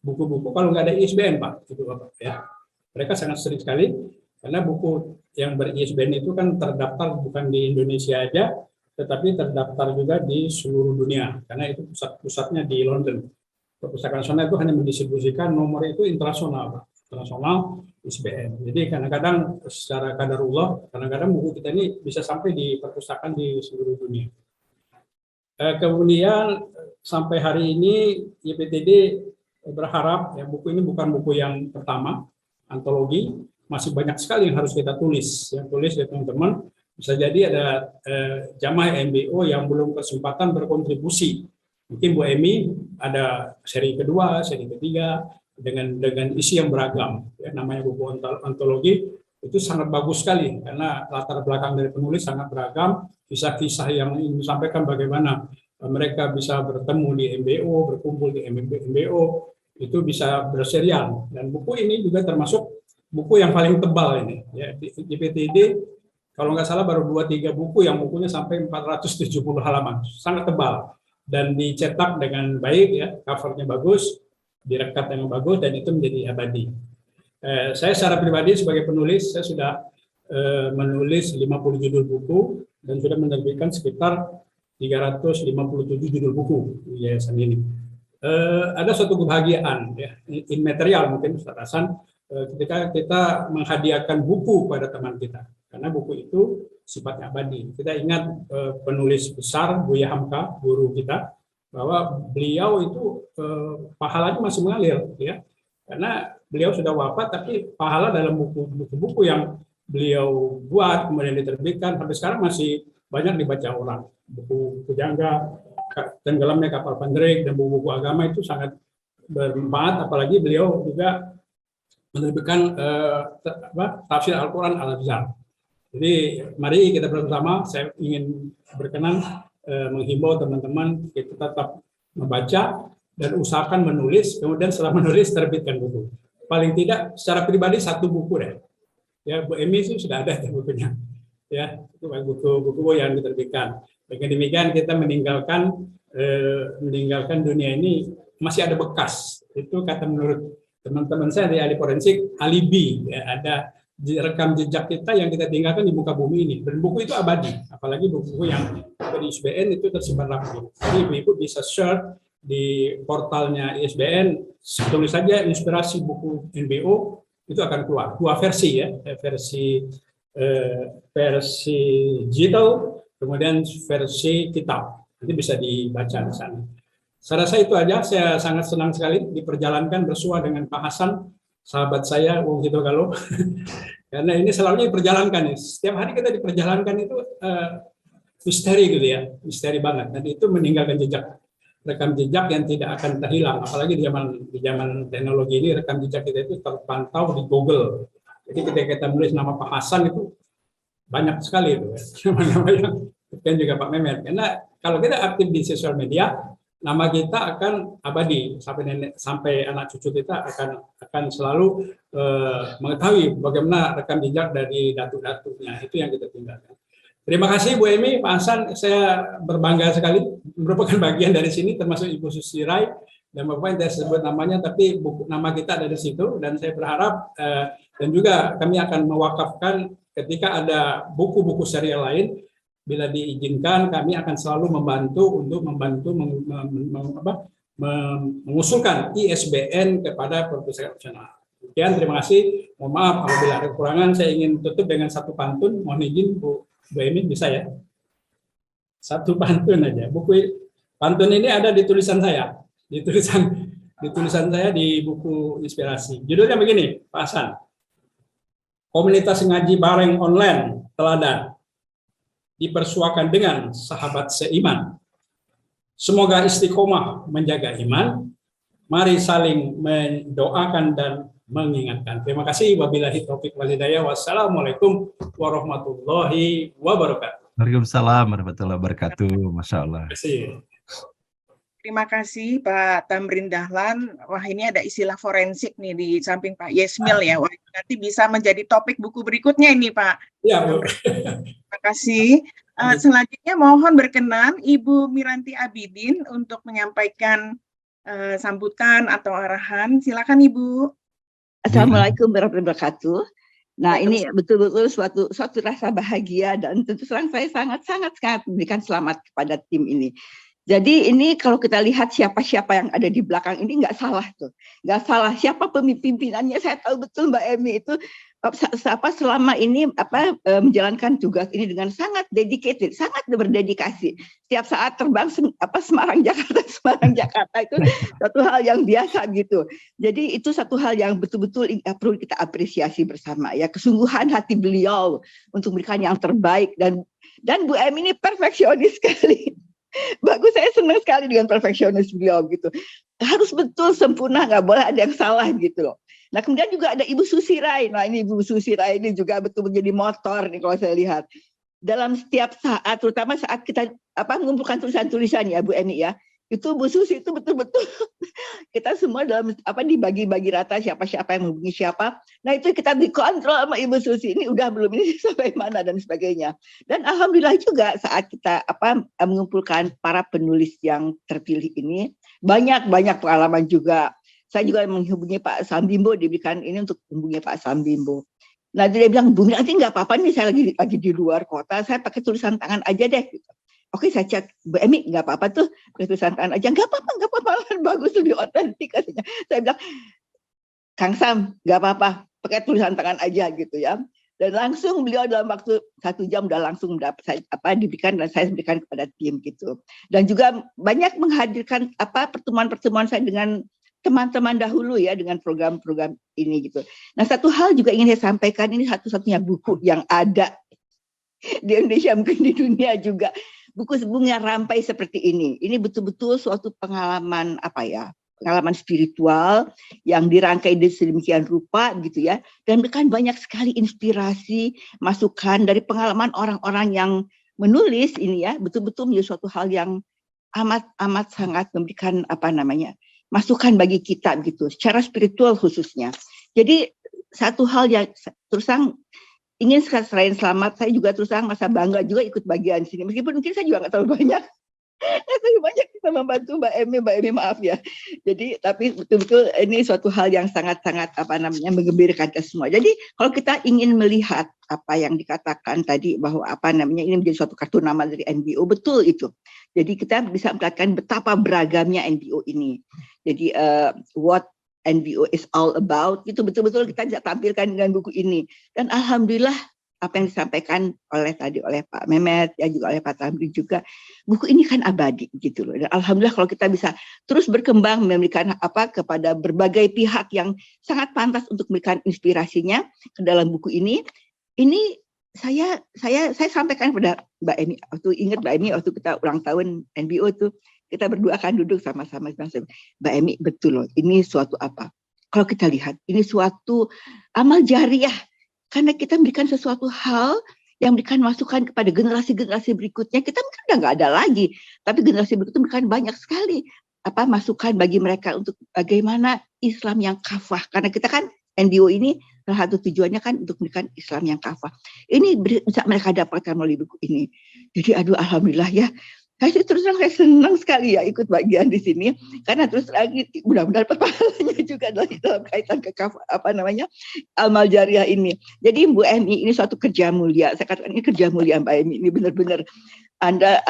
buku-buku kalau nggak ada ISBN, Pak. Itu Bapak ya. Mereka sangat sering sekali karena buku yang ber-ISBN itu kan terdaftar bukan di Indonesia aja, tetapi terdaftar juga di seluruh dunia karena itu pusat-pusatnya di London. Perpustakaan Nasional itu hanya mendistribusikan nomor itu internasional, Pak. Internasional ISBN. Jadi kadang-kadang secara kadarullah, kadang-kadang buku kita ini bisa sampai di perpustakaan di seluruh dunia. Kemudian sampai hari ini YPTD berharap ya buku ini bukan buku yang pertama. antologi, masih banyak sekali yang harus kita tulis. Ya, tulis ya teman-teman. Bisa jadi ada jamaah MBO yang belum kesempatan berkontribusi. Mungkin Bu Emi ada seri kedua, seri ketiga dengan isi yang beragam. Ya, namanya buku antologi itu sangat bagus sekali karena latar belakang dari penulis sangat beragam. Kisah-kisah yang ingin disampaikan bagaimana mereka bisa bertemu di MBO, berkumpul di MBO, itu bisa berserial. Dan buku ini juga termasuk buku yang paling tebal ini. Ya, di PTD kalau nggak salah baru 2-3 buku yang bukunya sampai 470 halaman, sangat tebal dan dicetak dengan baik, ya, covernya bagus, direkat dengan bagus, dan itu menjadi abadi. Saya secara pribadi sebagai penulis, saya sudah menulis 50 judul buku dan sudah menerbitkan sekitar 357 judul buku di yayasan ini. Ada suatu kebahagiaan, ya, immaterial mungkin Ustaz Hasan, ketika kita menghadiahkan buku pada teman kita. Karena buku itu sifatnya abadi. Kita ingat penulis besar Buya Hamka, guru kita, bahwa beliau itu pahalanya masih mengalir, ya, karena beliau sudah wafat, tapi pahala dalam buku-buku yang beliau buat kemudian diterbitkan sampai sekarang masih banyak dibaca orang. Buku Pujangga, Tenggelamnya Kapal Pandrek, dan buku-buku agama itu sangat bermanfaat. Apalagi beliau juga menerbitkan tafsir Al-Quran Al-Azhar. Jadi mari kita bersama, saya ingin berkenan menghimbau teman-teman kita tetap membaca dan usahakan menulis, kemudian setelah menulis terbitkan buku. Paling tidak secara pribadi 1 buku deh. Ya, Bu Emi itu sudah ada bukunya. Ya, itu buku-buku yang diterbitkan. Dengan demikian kita meninggalkan dunia ini masih ada bekas. Itu kata menurut teman-teman saya di ahli forensik, alibi, ya, ada rekam jejak kita yang kita tinggalkan di muka bumi ini. Dan buku itu abadi, apalagi buku-buku yang di ISBN itu tersimpan rapi. Jadi ibu bisa search di portalnya ISBN, tulis saja inspirasi buku NBO, itu akan keluar. 2 versi, ya, versi digital, kemudian versi kitab. Nanti bisa dibaca di sana. Saya rasa itu aja. Saya sangat senang sekali diperjalankan bersua dengan Pak Hasan, sahabat saya, Wong Hito Galo. Karena ini selalu diperjalankan. Setiap hari kita diperjalankan itu misteri gitu, ya, misteri banget. Dan itu meninggalkan jejak, rekam jejak yang tidak akan terhilang. Apalagi di zaman teknologi ini, rekam jejak kita itu terpantau di Google. Jadi ketika kita menulis nama Pak Hasan itu banyak sekali itu, nama-nama yang kan juga Pak Mehmet. Karena kalau kita aktif di sosial media, nama kita akan abadi sampai anak cucu kita akan selalu mengetahui bagaimana rekam jejak dari datu-datunya. Itu yang kita tinggalkan. Terima kasih Bu Emi, Pak Hasan. Saya berbangga sekali merupakan bagian dari sini, termasuk Ibu Susi Rai dan Bapak yang saya sebut namanya, tapi nama kita ada di situ. Dan saya berharap dan juga kami akan mewakafkan ketika ada buku-buku serial lain. Bila diizinkan, kami akan selalu membantu mengusulkan ISBN kepada perpustakaan nasional. Sekian, terima kasih. Mohon maaf apabila ada kekurangan. Saya ingin tutup dengan 1 pantun. Mohon izin Bu Emi, bisa ya? 1 pantun aja. Buku pantun ini ada di tulisan saya, di tulisan saya di buku inspirasi. Judulnya begini, Pak Hasan. Komunitas ngaji bareng online teladan dipersuakan dengan sahabat seiman. Semoga istiqomah menjaga iman. Mari saling mendoakan dan mengingatkan. Terima kasih. Wabillahi taufiq wal hidayah. Wassalamualaikum warahmatullahi wabarakatuh. Waalaikumsalam warahmatullahi wabarakatuh. Masya Allah. Terima kasih. Terima kasih Pak Tamrin Dahlan. Wah, ini ada istilah forensik nih di samping Pak Yesmil, ya. Wah, nanti bisa menjadi topik buku berikutnya ini Pak. Ya, Bu. Terima kasih. Selanjutnya mohon berkenan Ibu Miranti Abidin untuk menyampaikan sambutan atau arahan. Silakan Ibu. Assalamualaikum warahmatullahi wabarakatuh. Nah, ini betul-betul suatu rasa bahagia, dan tentu terang saya sangat memberikan selamat kepada tim ini. Jadi ini kalau kita lihat siapa-siapa yang ada di belakang ini nggak salah tuh. Nggak salah siapa pemimpinannya, saya tahu betul Mbak Emi itu selama ini menjalankan tugas ini dengan sangat dedicated, sangat berdedikasi. Setiap saat terbang Semarang Jakarta itu satu hal yang biasa gitu. Jadi itu satu hal yang betul-betul perlu kita apresiasi bersama ya, kesungguhan hati beliau untuk memberikan yang terbaik, dan Bu Em ini perfeksionis sekali. Bagus, saya senang sekali dengan perfeksionis beliau gitu. Harus betul sempurna, nggak boleh ada yang salah gitu loh. Nah kemudian juga ada Ibu Susi Rai. Nah ini Ibu Susi Rai ini juga betul menjadi motor nih kalau saya lihat. Dalam setiap saat, terutama saat kita mengumpulkan tulisan-tulisan ya Bu Eni ya, itu Bu Susi itu betul-betul kita semua dalam dibagi-bagi rata siapa-siapa yang menghubungi siapa. Nah itu kita dikontrol sama Ibu Susi, ini udah belum, ini sampai mana dan sebagainya. Dan alhamdulillah juga saat kita mengumpulkan para penulis yang terpilih ini, banyak pengalaman juga. Saya juga menghubungi Pak Sambimbo, diberikan ini untuk menghubungi Pak Sambimbo. Nah dia bilang, Bu nanti nggak apa-apa nih, saya lagi di luar kota, saya pakai tulisan tangan aja deh. Oke, saya cek, Bu Emi nggak apa-apa tuh, tulisan tangan aja, nggak apa-apa, bagus, lebih otentik katanya. Saya bilang, Kang Sam, nggak apa-apa, pakai tulisan tangan aja gitu ya. Dan langsung beliau dalam waktu 1 jam udah langsung diberikan, dan saya berikan kepada tim gitu. Dan juga banyak menghadirkan pertemuan-pertemuan saya dengan teman-teman dahulu ya, dengan program-program ini gitu. Nah satu hal juga ingin saya sampaikan, ini satu-satunya buku yang ada di Indonesia, mungkin di dunia juga, buku bunga rampai seperti ini. Ini betul-betul suatu pengalaman pengalaman spiritual yang dirangkai sedemikian rupa gitu ya, dan memberikan banyak sekali inspirasi, masukan dari pengalaman orang-orang yang menulis ini ya, betul-betul menjadi suatu hal yang amat sangat memberikan masukan bagi kita gitu, secara spiritual khususnya. Jadi satu hal yang terus terang ingin selain selamat, saya juga terus terang merasa bangga juga ikut bagian sini, meskipun mungkin saya juga nggak terlalu banyak bisa membantu Mbak Emi maaf ya. Jadi tapi betul-betul ini suatu hal yang sangat-sangat menggembirakan kita semua. Jadi kalau kita ingin melihat apa yang dikatakan tadi bahwa ini menjadi suatu kartu nama dari NBO, betul itu. Jadi kita bisa melihatkan betapa beragamnya NBO ini. Jadi what NBO is all about itu betul-betul kita bisa tampilkan dengan buku ini. Dan alhamdulillah apa yang disampaikan oleh Pak Mehmet ya, juga oleh Pak Tamri juga, buku ini kan abadi gitu loh. Dan alhamdulillah kalau kita bisa terus berkembang memberikan kepada berbagai pihak yang sangat pantas untuk memberikan inspirasinya ke dalam buku ini saya sampaikan kepada Mbak Emi waktu kita ulang tahun NBO tuh, kita berdua akan duduk sama-sama, Mbak Emi betul loh, ini suatu kalau kita lihat ini suatu amal jariah, karena kita memberikan sesuatu hal yang memberikan masukan kepada generasi-generasi berikutnya. Kita mungkin udah nggak ada lagi, tapi generasi berikutnya memberikan banyak sekali masukan bagi mereka untuk bagaimana Islam yang kafah. Karena kita kan NBO ini salah satu tujuannya kan untuk memberikan Islam yang kafah. Ini bisa mereka dapatkan melalui buku ini. Jadi alhamdulillah ya. Saya terus terang saya senang sekali ya ikut bagian di sini, karena terus lagi mudah-mudahan pahalanya juga dalam kaitan ke amal jariah ini. Jadi Bu Emi ini suatu kerja mulia. Saya katakan ini kerja mulia Mbak Emi, ini benar-benar Anda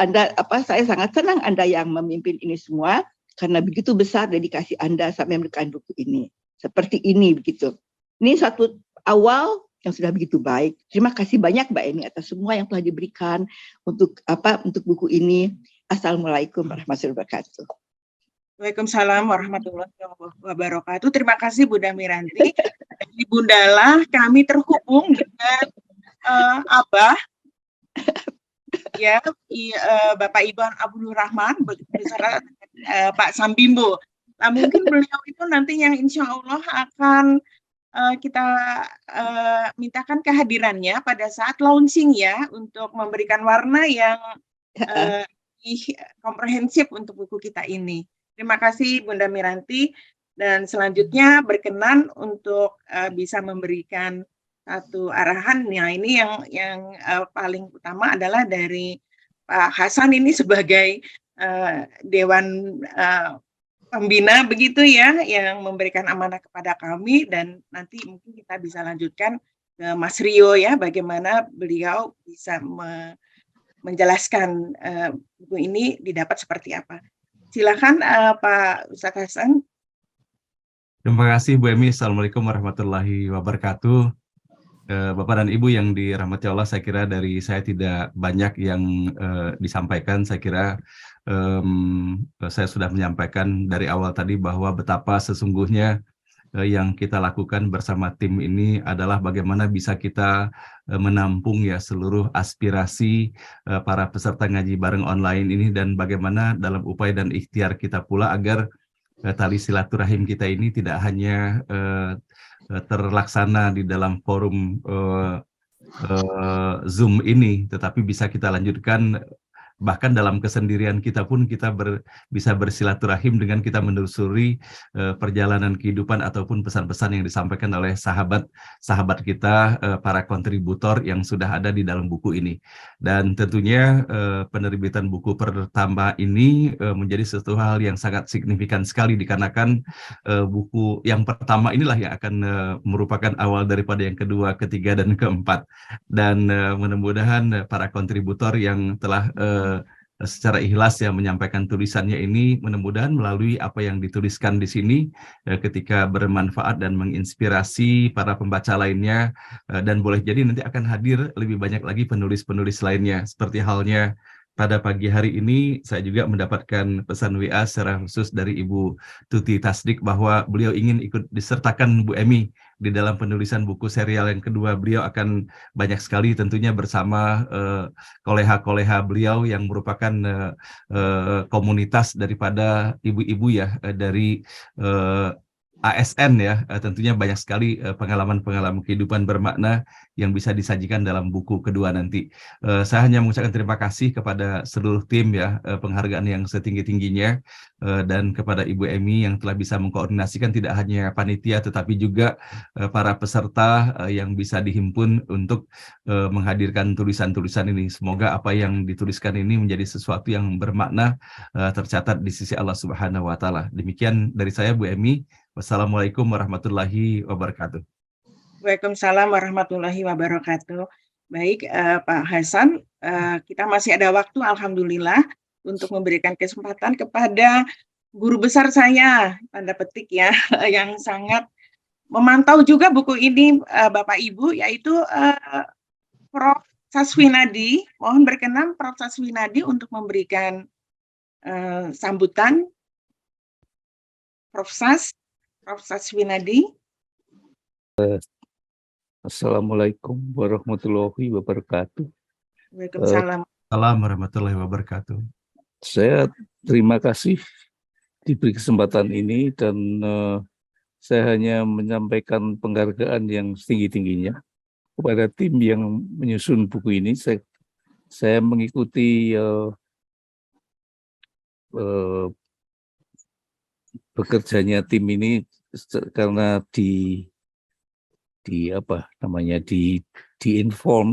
saya sangat senang Anda yang memimpin ini semua, karena begitu besar dedikasi Anda sampai memberikan buku ini seperti ini begitu. Ini satu awal yang sudah begitu baik. Terima kasih banyak Mbak Eni atas semua yang telah diberikan untuk buku ini. Assalamualaikum warahmatullahi wabarakatuh. Waalaikumsalam warahmatullahi wabarakatuh. Terima kasih Bunda Miranti. Dari Bundalah kami terhubung dengan Abah ya, Bapak Iban Abdul Rahman bersama Pak Sambimbo. Nah, mungkin beliau itu nanti yang insya Allah akan kita mintakan kehadirannya pada saat launching ya, untuk memberikan warna yang komprehensif untuk buku kita ini. Terima kasih Bunda Miranti, dan selanjutnya berkenan untuk bisa memberikan satu arahan. Nah ini yang paling utama adalah dari Pak Hasan ini sebagai Dewan Pembina begitu ya, yang memberikan amanah kepada kami, dan nanti mungkin kita bisa lanjutkan ke Mas Rio ya, bagaimana beliau bisa menjelaskan buku ini didapat seperti apa. Silakan Pak Ustadz Hasan. Terima kasih Bu Emi. Assalamualaikum warahmatullahi wabarakatuh. Bapak dan Ibu yang dirahmati Allah, saya kira dari saya tidak banyak yang disampaikan. Saya kira saya sudah menyampaikan dari awal tadi bahwa betapa sesungguhnya yang kita lakukan bersama tim ini adalah bagaimana bisa kita menampung ya seluruh aspirasi para peserta ngaji bareng online ini, dan bagaimana dalam upaya dan ikhtiar kita pula agar tali silaturahim kita ini tidak hanya terlaksana di dalam forum Zoom ini, tetapi bisa kita lanjutkan bahkan dalam kesendirian kita pun kita bisa bersilaturahim dengan kita menelusuri perjalanan kehidupan ataupun pesan-pesan yang disampaikan oleh sahabat-sahabat kita, para kontributor yang sudah ada di dalam buku ini. Dan tentunya penerbitan buku pertama ini menjadi sesuatu hal yang sangat signifikan sekali, dikarenakan buku yang pertama inilah yang akan merupakan awal daripada yang kedua, ketiga, dan keempat. Dan mudah-mudahan para kontributor yang telah secara ikhlas ya menyampaikan tulisannya ini, mudah-mudahan melalui apa yang dituliskan di sini ketika bermanfaat dan menginspirasi para pembaca lainnya, dan boleh jadi nanti akan hadir lebih banyak lagi penulis-penulis lainnya. Seperti halnya pada pagi hari ini saya juga mendapatkan pesan WA secara khusus dari Ibu Tuti Tasdik bahwa beliau ingin ikut disertakan Bu Emi di dalam penulisan buku serial yang kedua. Beliau akan banyak sekali tentunya bersama koleha-koleha beliau yang merupakan komunitas daripada ibu-ibu ya, dari ASN ya, tentunya banyak sekali pengalaman-pengalaman kehidupan bermakna yang bisa disajikan dalam buku kedua nanti. Saya hanya mengucapkan terima kasih kepada seluruh tim ya, penghargaan yang setinggi-tingginya, dan kepada Ibu Emi yang telah bisa mengkoordinasikan tidak hanya panitia tetapi juga para peserta yang bisa dihimpun untuk menghadirkan tulisan-tulisan ini. Semoga apa yang dituliskan ini menjadi sesuatu yang bermakna, tercatat di sisi Allah Subhanahu wa Ta'ala. Demikian dari saya, Bu Emi. Wassalamualaikum warahmatullahi wabarakatuh. Waalaikumsalam warahmatullahi wabarakatuh. Baik, Pak Hasan, kita masih ada waktu, alhamdulillah, untuk memberikan kesempatan kepada guru besar saya, tanda petik ya, yang sangat memantau juga buku ini, Bapak Ibu, yaitu Prof. Saswinadi. Mohon berkenan Prof. Saswinadi untuk memberikan sambutan. Prof. Saswinadi. Assalamualaikum warahmatullahi wabarakatuh. Waalaikumsalam. Assalamualaikum warahmatullahi wabarakatuh. Saya terima kasih diberi kesempatan ini, dan saya hanya menyampaikan penghargaan yang setinggi-tingginya kepada tim yang menyusun buku ini. Saya mengikuti bekerjanya tim ini karena diinform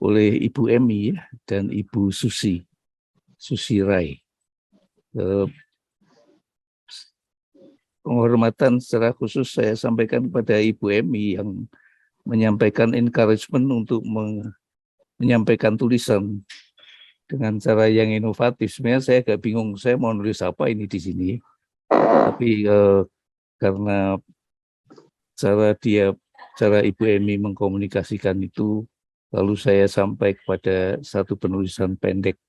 oleh Ibu Emi ya, dan Ibu Susi Rai. Penghormatan secara khusus saya sampaikan kepada Ibu Emi yang menyampaikan encouragement untuk menyampaikan tulisan dengan cara yang inovatif. Sebenarnya saya agak bingung, saya mau nulis apa ini di sini. Tapi karena cara Ibu Emi mengkomunikasikan itu, lalu saya sampai kepada satu penulisan pendek.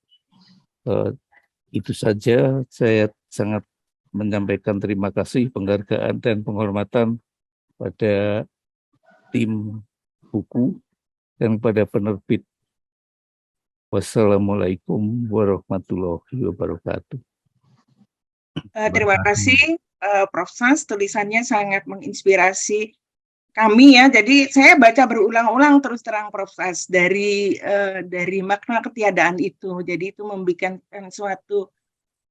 Itu saja. Saya sangat menyampaikan terima kasih, penghargaan dan penghormatan pada tim buku dan pada penerbit. Wassalamualaikum warahmatullahi wabarakatuh. Terima kasih Prof. Sas, tulisannya sangat menginspirasi kami ya. Jadi saya baca berulang-ulang terus terang Prof. Sas dari makna ketiadaan itu. Jadi itu memberikan suatu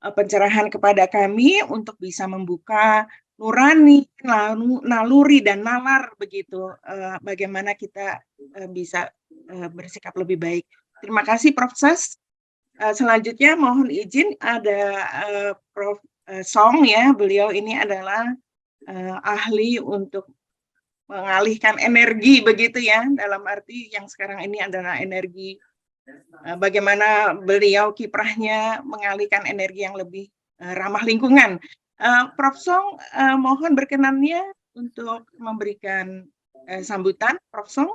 pencerahan kepada kami untuk bisa membuka nurani, naluri dan nalar begitu, bagaimana kita bisa bersikap lebih baik. Terima kasih Prof. Sas. Selanjutnya mohon izin ada Prof. Song ya, beliau ini adalah ahli untuk mengalihkan energi begitu ya, dalam arti yang sekarang ini adalah energi, bagaimana beliau kiprahnya mengalihkan energi yang lebih ramah lingkungan. Prof. Song, mohon berkenannya untuk memberikan sambutan, Prof. Song.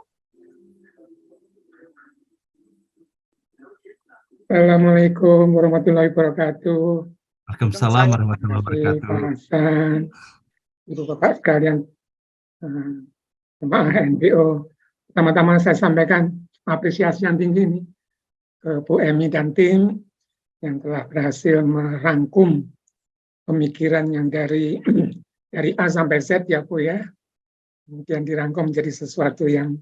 Assalamualaikum warahmatullahi wabarakatuh. Waalaikumsalam warahmatullahi Terima kasih wabarakatuh. Pak Hasan, Ibu Bapak sekalian, jemaah NPO. Pertama-tama saya sampaikan apresiasi yang tinggi nih ke Bu Emi dan tim yang telah berhasil merangkum pemikiran yang dari A sampai Z ya Bu ya. Kemudian dirangkum menjadi sesuatu yang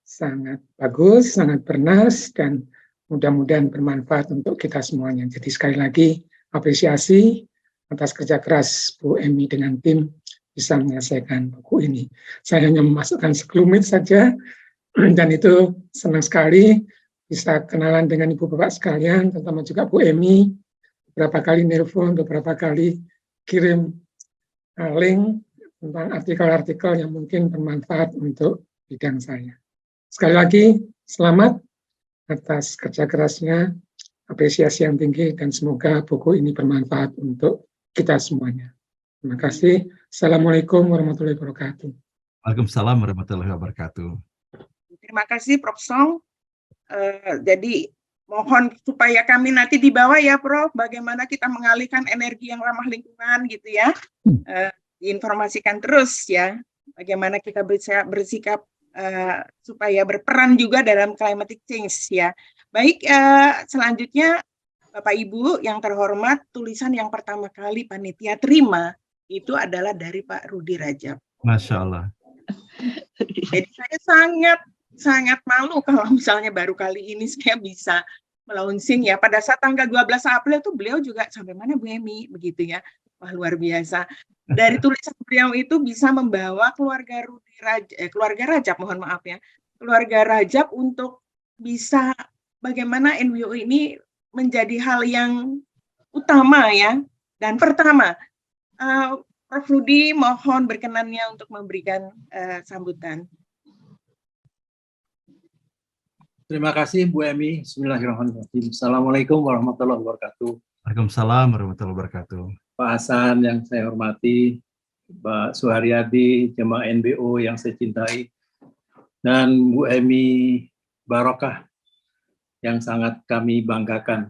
sangat bagus, sangat bernas, dan mudah-mudahan bermanfaat untuk kita semuanya. Jadi sekali lagi apresiasi atas kerja keras Bu Emi dengan tim bisa menyelesaikan buku ini. Saya hanya memasukkan sekelumit saja, dan itu senang sekali bisa kenalan dengan Ibu Bapak sekalian, terutama juga Bu Emi, beberapa kali nelpon, beberapa kali kirim link tentang artikel-artikel yang mungkin bermanfaat untuk bidang saya. Sekali lagi, selamat atas kerja kerasnya, apresiasi yang tinggi, dan semoga buku ini bermanfaat untuk kita semuanya. Terima kasih. Assalamualaikum warahmatullahi wabarakatuh. Waalaikumsalam warahmatullahi wabarakatuh. Terima kasih, Prof. Song. Jadi mohon supaya kami nanti di bawah ya, Prof, bagaimana kita mengalihkan energi yang ramah lingkungan gitu ya. Diinformasikan terus ya, bagaimana kita bersikap supaya berperan juga dalam climatic change ya. Baik, selanjutnya Bapak Ibu yang terhormat, tulisan yang pertama kali panitia terima itu adalah dari Pak Rudi Rajab. Masya Allah. Jadi saya sangat malu kalau misalnya baru kali ini saya bisa melaunching ya. Pada saat tanggal 12 April itu beliau juga sampai mana Bu Emi begitu ya. Wah, luar biasa. Dari tulisan beliau itu bisa membawa keluarga Rajab, mohon maaf ya, keluarga Rajab untuk bisa bagaimana NWO ini menjadi hal yang utama ya. Dan pertama, Prof. Rudi mohon berkenannya untuk memberikan sambutan. Terima kasih Bu Emi. Bismillahirrahmanirrahim. Assalamualaikum warahmatullahi wabarakatuh. Waalaikumsalam warahmatullahi wabarakatuh. Pak Hasan yang saya hormati, Pak Suharyadi, jemaah NBO yang saya cintai, dan Bu Emi Barokah yang sangat kami banggakan.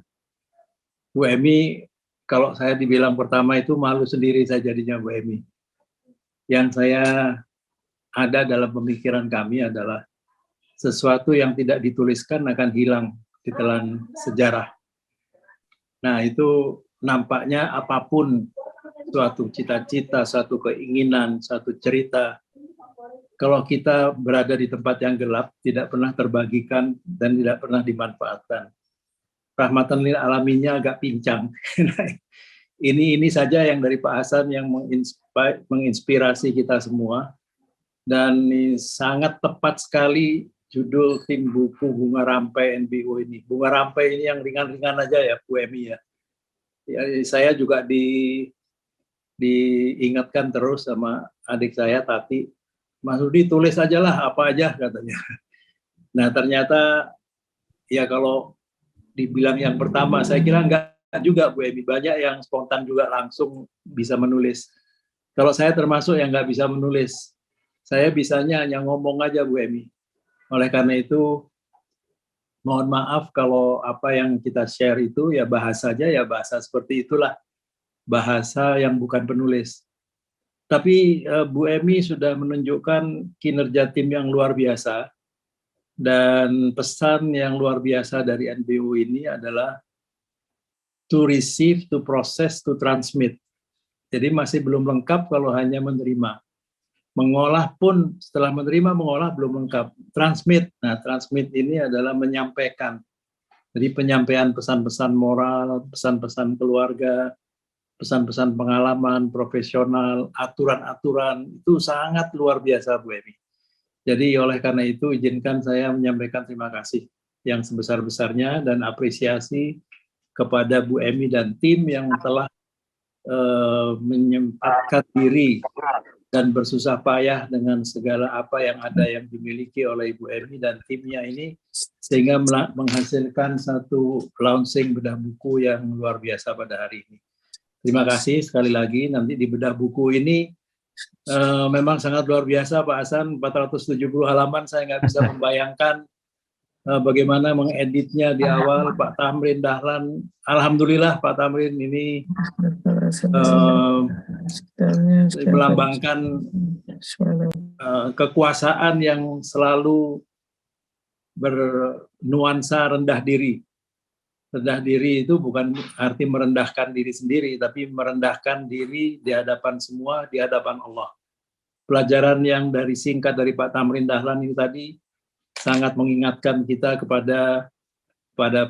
Bu Emi, kalau saya dibilang pertama itu malu sendiri saya jadinya Bu Emi. Yang saya ada dalam pemikiran kami adalah sesuatu yang tidak dituliskan akan hilang di telan sejarah. Nah, itu nampaknya apapun suatu cita-cita, suatu keinginan, suatu cerita, kalau kita berada di tempat yang gelap, tidak pernah terbagikan dan tidak pernah dimanfaatkan. Rahmatan lil alaminnya agak pincang. Ini saja yang dari Pak Hasan yang menginspirasi kita semua. Dan sangat tepat sekali judul tim buku Bunga Rampai NBO ini. Bunga Rampai ini yang ringan-ringan aja ya, Bu Emi ya. Saya juga diingatkan terus sama adik saya Tati, Mas Rudi tulis aja lah apa aja katanya. Nah ternyata ya kalau dibilang yang pertama saya kira enggak juga Bu Emi, banyak yang spontan juga langsung bisa menulis. Kalau saya termasuk yang nggak bisa menulis, saya bisanya hanya ngomong aja Bu Emi. Oleh karena itu mohon maaf kalau apa yang kita share itu ya bahasanya ya bahasa seperti itulah, bahasa yang bukan penulis. Tapi Bu Emi sudah menunjukkan kinerja tim yang luar biasa, dan pesan yang luar biasa dari NBO ini adalah to receive, to process, to transmit. Jadi masih belum lengkap kalau hanya menerima. Mengolah pun setelah menerima, mengolah belum lengkap. Transmit, nah transmit ini adalah menyampaikan. Jadi penyampaian pesan-pesan moral, pesan-pesan keluarga, pesan-pesan pengalaman, profesional, aturan-aturan, itu sangat luar biasa Bu Emi. Jadi oleh karena itu izinkan saya menyampaikan terima kasih yang sebesar-besarnya dan apresiasi kepada Bu Emi dan tim yang telah menyempatkan diri dan bersusah payah dengan segala apa yang ada yang dimiliki oleh Ibu Emi dan timnya ini, sehingga menghasilkan satu launching bedah buku yang luar biasa pada hari ini. Terima kasih sekali lagi. Nanti di bedah buku ini Memang sangat luar biasa Pak Hasan, 470 halaman, saya nggak bisa membayangkan bagaimana mengeditnya di awal. Pak Tamrin Dahlan, alhamdulillah Pak Tamrin ini melambangkan kekuasaan yang selalu bernuansa rendah diri. Rendah diri itu bukan arti merendahkan diri sendiri, tapi merendahkan diri di hadapan semua, di hadapan Allah. Pelajaran yang singkat dari Pak Tamrin Dahlan ini tadi sangat mengingatkan kita kepada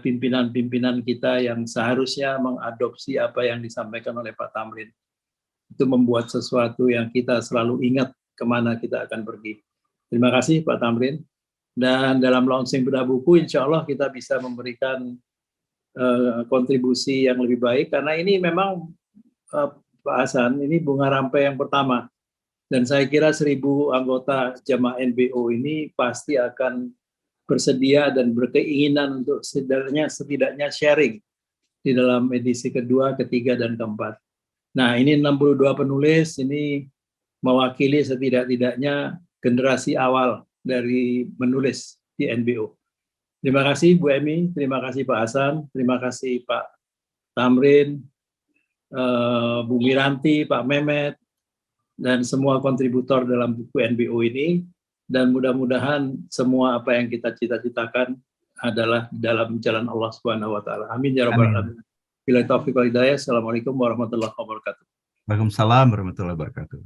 pimpinan-pimpinan kita yang seharusnya mengadopsi apa yang disampaikan oleh Pak Tamrin. Itu membuat sesuatu yang kita selalu ingat kemana kita akan pergi. Terima kasih Pak Tamrin. Dan dalam launching bedah buku, insya Allah kita bisa memberikan kontribusi yang lebih baik, karena ini memang Pak Hasan, ini bunga rampai yang pertama. Dan saya kira 1.000 anggota jamaah NBO ini pasti akan bersedia dan berkeinginan untuk setidaknya sharing di dalam edisi kedua, ketiga, dan keempat. Nah, ini 62 penulis, ini mewakili setidak-tidaknya generasi awal dari menulis di NBO. Terima kasih Bu Emi, terima kasih Pak Hasan, terima kasih Pak Tamrin, Bu Miranti, Pak Mehmet, dan semua kontributor dalam buku NBO ini, dan mudah-mudahan semua apa yang kita cita-citakan adalah dalam jalan Allah Subhanahu wa taala. Amin ya rabbal alamin. Bila taufiq wal hidayah. Assalamualaikum warahmatullahi wabarakatuh. Waalaikumsalam warahmatullahi wabarakatuh.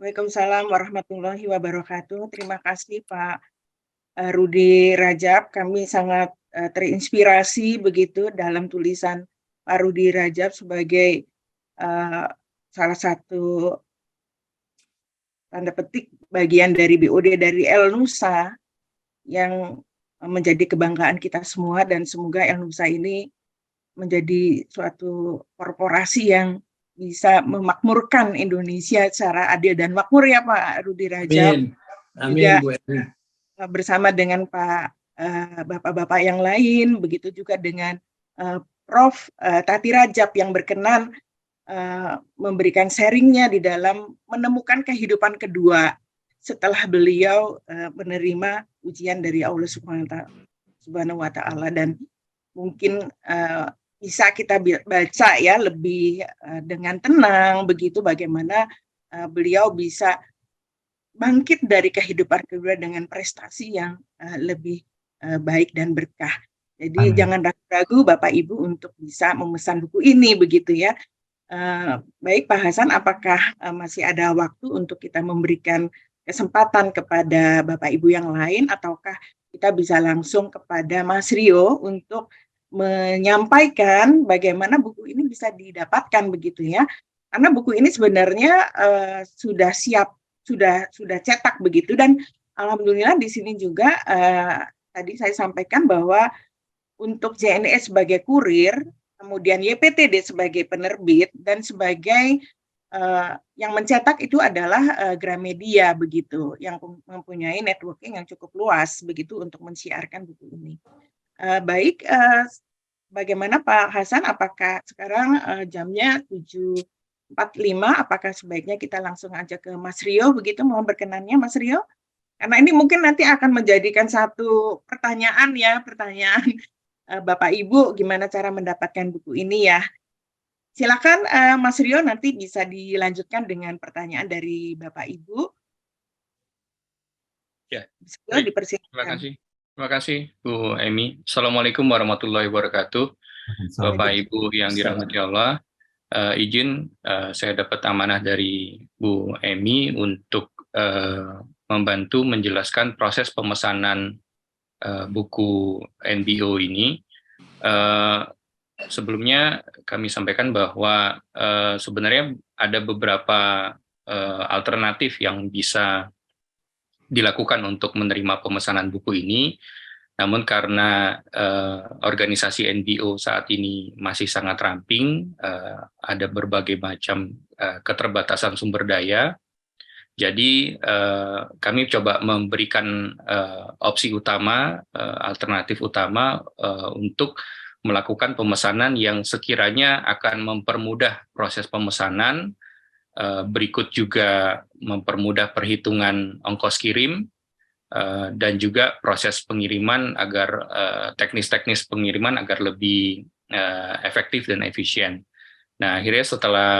Waalaikumsalam warahmatullahi wabarakatuh. Terima kasih Pak Rudi Rajab. Kami sangat terinspirasi begitu dalam tulisan Pak Rudi Rajab sebagai salah satu tanda petik bagian dari BOD dari El Nusa yang menjadi kebanggaan kita semua, dan semoga El Nusa ini menjadi suatu korporasi yang bisa memakmurkan Indonesia secara adil dan makmur ya Pak Rudi Rajab. Amin. Juga Bu Emi. bersama dengan Bapak-Bapak yang lain, begitu juga dengan Prof. Tati Rajab yang berkenan memberikan sharingnya di dalam menemukan kehidupan kedua setelah beliau menerima ujian dari Allah Subhanahu wa taala, dan mungkin bisa kita baca ya lebih dengan tenang begitu bagaimana beliau bisa bangkit dari kehidupan kedua dengan prestasi yang lebih baik dan berkah. Jadi jangan ragu-ragu Bapak Ibu untuk bisa memesan buku ini begitu ya. Baik Pak Hasan, apakah masih ada waktu untuk kita memberikan kesempatan kepada Bapak Ibu yang lain, ataukah kita bisa langsung kepada Mas Rio untuk menyampaikan bagaimana buku ini bisa didapatkan begitu ya? Karena buku ini sebenarnya sudah siap, sudah cetak begitu, dan alhamdulillah di sini juga tadi saya sampaikan bahwa untuk JNE sebagai kurir, kemudian YPTD sebagai penerbit, dan sebagai yang mencetak itu adalah Gramedia begitu, yang mempunyai networking yang cukup luas begitu untuk mensiarkan buku ini. Baik, bagaimana Pak Hasan? Apakah sekarang jamnya 7.45? Apakah sebaiknya kita langsung aja ke Mas Rio begitu? Mohon berkenannya Mas Rio, karena ini mungkin nanti akan menjadikan satu pertanyaan ya, pertanyaan Bapak Ibu, gimana cara mendapatkan buku ini ya. Silakan Mas Rio, nanti bisa dilanjutkan dengan pertanyaan dari Bapak Ibu. Ya, dipersilakan. Terima kasih Bu Emi. Assalamualaikum warahmatullahi wabarakatuh. Bapak Ibu yang dirahmati Allah, izin saya dapat amanah dari Bu Emi untuk membantu menjelaskan proses pemesanan buku NBO ini. Sebelumnya kami sampaikan bahwa sebenarnya ada beberapa alternatif yang bisa dilakukan untuk menerima pemesanan buku ini. Namun karena organisasi NBO saat ini masih sangat ramping, ada berbagai macam keterbatasan sumber daya. Jadi kami coba memberikan opsi utama, alternatif utama untuk melakukan pemesanan yang sekiranya akan mempermudah proses pemesanan berikut juga mempermudah perhitungan ongkos kirim, dan juga proses pengiriman agar teknis-teknis pengiriman agar lebih efektif dan efisien. Nah, akhirnya setelah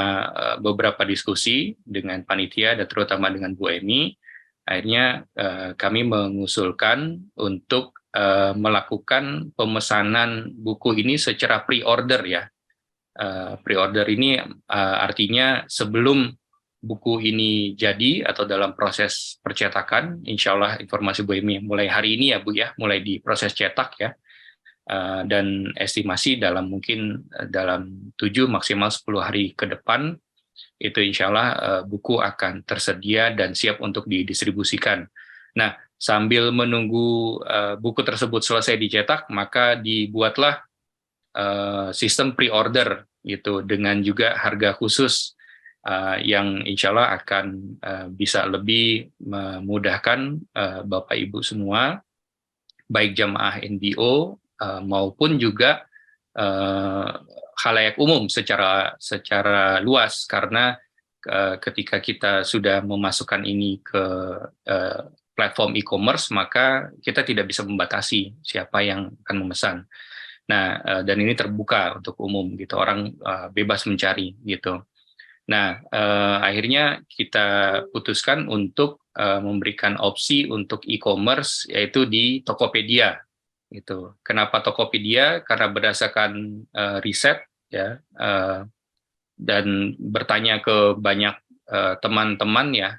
beberapa diskusi dengan panitia dan terutama dengan Bu Emi, akhirnya kami mengusulkan untuk melakukan pemesanan buku ini secara pre-order ya. Pre-order ini artinya sebelum buku ini jadi atau dalam proses percetakan, insya Allah informasi Bu Emi mulai hari ini ya Bu ya, mulai di proses cetak ya, dan estimasi dalam mungkin dalam 7 maksimal 10 hari ke depan, itu insya Allah buku akan tersedia dan siap untuk didistribusikan. Nah, sambil menunggu buku tersebut selesai dicetak, maka dibuatlah sistem pre-order gitu, dengan juga harga khusus yang insya Allah akan bisa lebih memudahkan Bapak Ibu semua, baik jamaah NBO maupun juga khalayak umum secara luas, karena ketika kita sudah memasukkan ini ke platform e-commerce, maka kita tidak bisa membatasi siapa yang akan memesan. Nah, dan ini terbuka untuk umum gitu, orang bebas mencari gitu. Nah, akhirnya kita putuskan untuk memberikan opsi untuk e-commerce, yaitu di Tokopedia. Gitu. Kenapa Tokopedia? Karena berdasarkan riset ya, dan bertanya ke banyak teman-teman ya,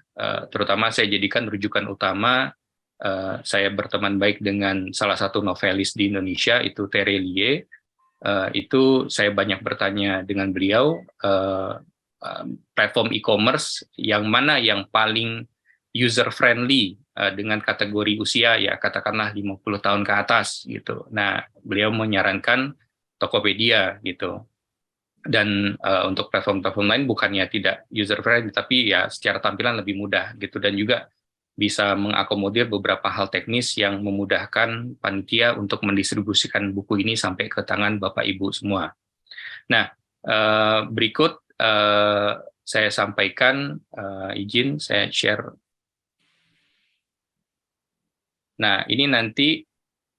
terutama saya jadikan rujukan utama. Saya berteman baik dengan salah satu novelis di Indonesia, itu Terelie. Itu saya banyak bertanya dengan beliau. Platform e-commerce yang mana yang paling user friendly dengan kategori usia ya katakanlah 50 tahun ke atas gitu. Nah, beliau menyarankan Tokopedia gitu. Dan untuk platform-platform lain bukannya tidak user friendly, tapi ya secara tampilan lebih mudah gitu, dan juga bisa mengakomodir beberapa hal teknis yang memudahkan panitia untuk mendistribusikan buku ini sampai ke tangan Bapak Ibu semua. Nah, berikut saya sampaikan, izin saya share. Nah, ini nanti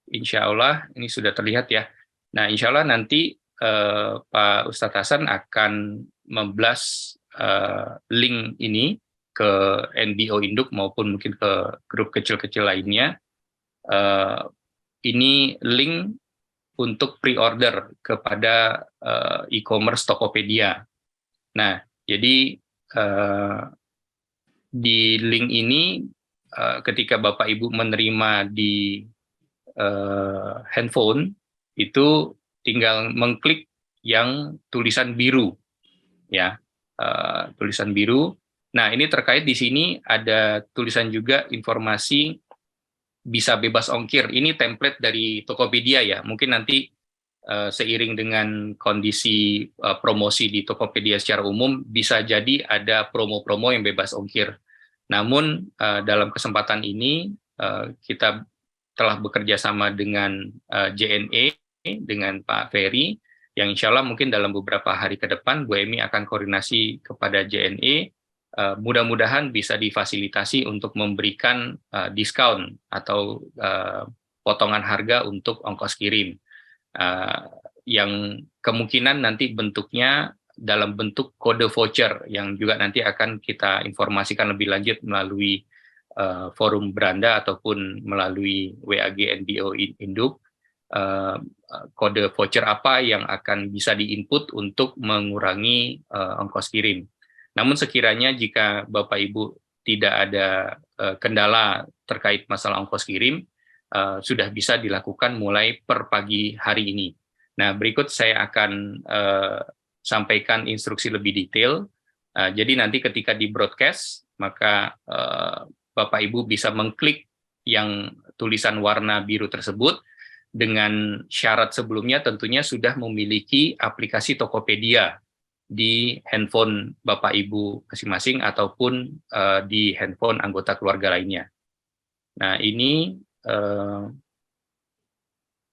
insya Allah ini sudah terlihat ya. Nah, insya Allah nanti Pak Ustadz Hasan akan memblast link ini ke NBO Induk maupun mungkin ke grup kecil-kecil lainnya. Ini link untuk pre-order kepada e-commerce Tokopedia. Nah, jadi di link ini ketika Bapak Ibu menerima di handphone, itu tinggal mengklik yang tulisan biru, ya, tulisan biru. Nah, ini terkait di sini ada tulisan juga informasi bisa bebas ongkir. Ini template dari Tokopedia ya. Mungkin nanti seiring dengan kondisi promosi di Tokopedia secara umum, bisa jadi ada promo-promo yang bebas ongkir. Namun dalam kesempatan ini kita telah bekerja sama dengan JNE, dengan Pak Ferry, yang insya Allah mungkin dalam beberapa hari ke depan Bu Emi akan koordinasi kepada JNE, mudah-mudahan bisa difasilitasi untuk memberikan diskon atau potongan harga untuk ongkos kirim. Yang kemungkinan nanti bentuknya dalam bentuk kode voucher yang juga nanti akan kita informasikan lebih lanjut melalui forum Beranda ataupun melalui WAG NBO Induk, kode voucher apa yang akan bisa diinput untuk mengurangi ongkos kirim. Namun sekiranya jika Bapak Ibu tidak ada kendala terkait masalah ongkos kirim, sudah bisa dilakukan mulai per pagi hari ini. Nah, berikut saya akan sampaikan instruksi lebih detail. Jadi nanti ketika di broadcast, maka Bapak Ibu bisa mengklik yang tulisan warna biru tersebut, dengan syarat sebelumnya tentunya sudah memiliki aplikasi Tokopedia di handphone Bapak Ibu masing-masing ataupun di handphone anggota keluarga lainnya. Nah, ini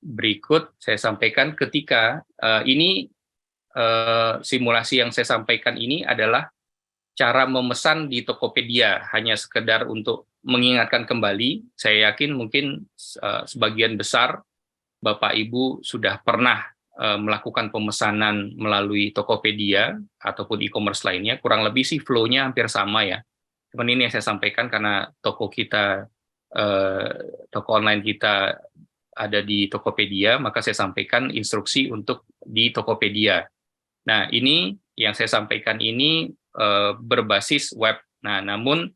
berikut saya sampaikan ketika ini simulasi yang saya sampaikan ini adalah cara memesan di Tokopedia, hanya sekedar untuk mengingatkan kembali. Saya yakin mungkin sebagian besar Bapak Ibu sudah pernah melakukan pemesanan melalui Tokopedia ataupun e-commerce lainnya. Kurang lebih sih flow-nya hampir sama ya. Cuman ini yang saya sampaikan karena toko kita, toko online kita ada di Tokopedia, maka saya sampaikan instruksi untuk di Tokopedia. Nah, ini yang saya sampaikan ini berbasis web. Nah, namun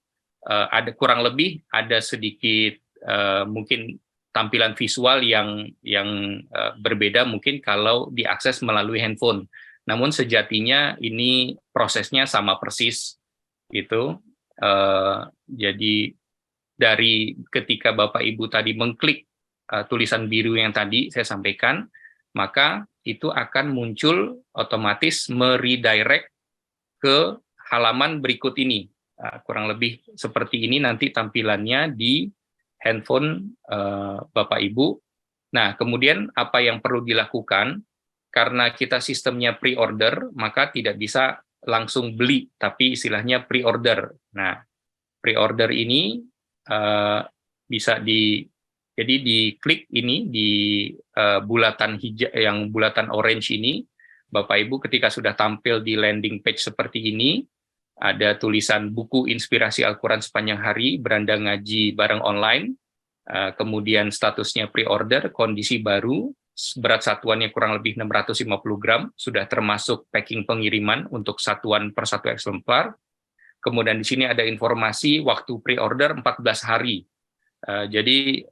ada kurang lebih ada sedikit mungkin tampilan visual yang berbeda mungkin kalau diakses melalui handphone. Namun sejatinya ini prosesnya sama persis gitu. Jadi dari ketika Bapak Ibu tadi mengklik tulisan biru yang tadi saya sampaikan, maka itu akan muncul otomatis meredirect ke halaman berikut ini. Kurang lebih seperti ini nanti tampilannya di handphone Bapak Ibu. Nah, kemudian apa yang perlu dilakukan, karena kita sistemnya pre-order, maka tidak bisa langsung beli, tapi istilahnya pre-order. Nah, pre-order ini bisa jadi diklik ini di bulatan hijau, yang bulatan orange ini, Bapak Ibu ketika sudah tampil di landing page seperti ini, ada tulisan buku inspirasi Al-Quran sepanjang hari, beranda ngaji bareng online, kemudian statusnya pre-order, kondisi baru, berat satuannya kurang lebih 650 gram, sudah termasuk packing pengiriman untuk satuan per satu eksemplar. Kemudian di sini ada informasi waktu pre-order 14 hari. Jadi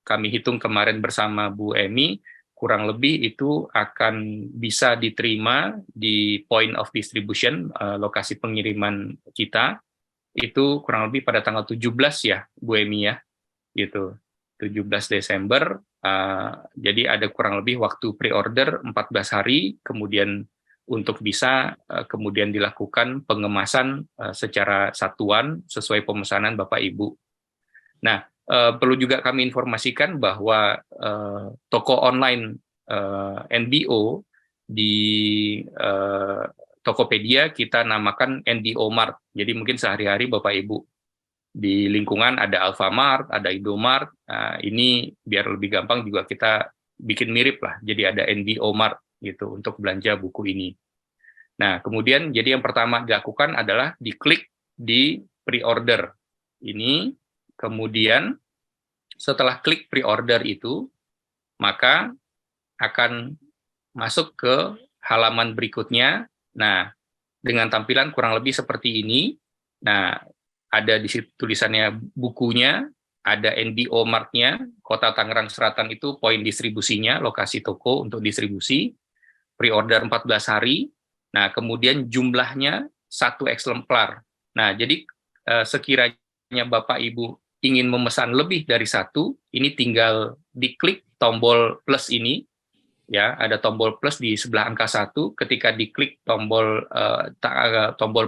kami hitung kemarin bersama Bu Emi, kurang lebih itu akan bisa diterima di point of distribution, lokasi pengiriman kita, itu kurang lebih pada tanggal 17 ya, Bu Emi ya, gitu, 17 Desember, jadi ada kurang lebih waktu pre-order 14 hari, kemudian untuk bisa kemudian dilakukan pengemasan secara satuan sesuai pemesanan Bapak Ibu. Nah, perlu juga kami informasikan bahwa toko online NDO di Tokopedia kita namakan NDO Mart. Jadi mungkin sehari-hari Bapak Ibu di lingkungan ada Alfamart, ada Indomart. Ini biar lebih gampang juga kita bikin mirip lah. Jadi ada NDO Mart gitu untuk belanja buku ini. Nah, kemudian jadi yang pertama dilakukan adalah diklik di pre-order ini. Kemudian setelah klik pre-order itu, maka akan masuk ke halaman berikutnya. Nah, dengan tampilan kurang lebih seperti ini. Nah, ada di situ tulisannya bukunya, ada NDO Mart-nya, Kota Tangerang Selatan itu poin distribusinya, lokasi toko untuk distribusi, pre-order 14 hari. Nah, kemudian jumlahnya 1 eksemplar. Nah, jadi sekiranya Bapak Ibu ingin memesan lebih dari 1, ini tinggal diklik tombol plus ini, ya, ada tombol plus di sebelah angka 1. Ketika diklik tombol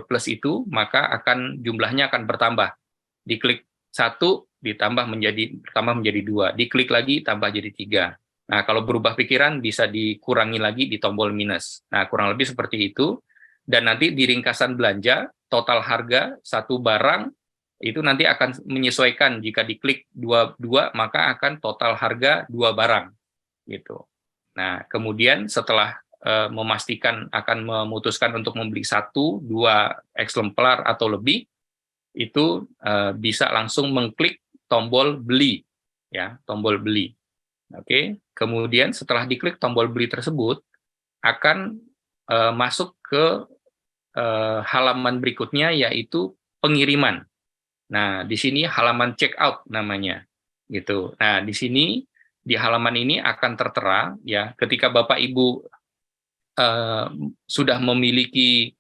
plus itu, maka jumlahnya akan bertambah. Diklik 1 ditambah menjadi 2, diklik lagi tambah jadi 3. Nah, kalau berubah pikiran bisa dikurangi lagi di tombol minus. Nah, kurang lebih seperti itu. Dan nanti di ringkasan belanja, total harga satu barang itu nanti akan menyesuaikan. Jika diklik 2, maka akan total harga 2 barang gitu. Nah, kemudian setelah memastikan akan memutuskan untuk membeli 1, 2 eksemplar atau lebih, itu bisa langsung mengklik tombol beli, ya, tombol beli. Oke, kemudian setelah diklik tombol beli tersebut akan masuk ke halaman berikutnya, yaitu pengiriman. Nah, di sini halaman checkout namanya, gitu. Nah, di sini di halaman ini akan tertera, ya, ketika Bapak Ibu sudah memiliki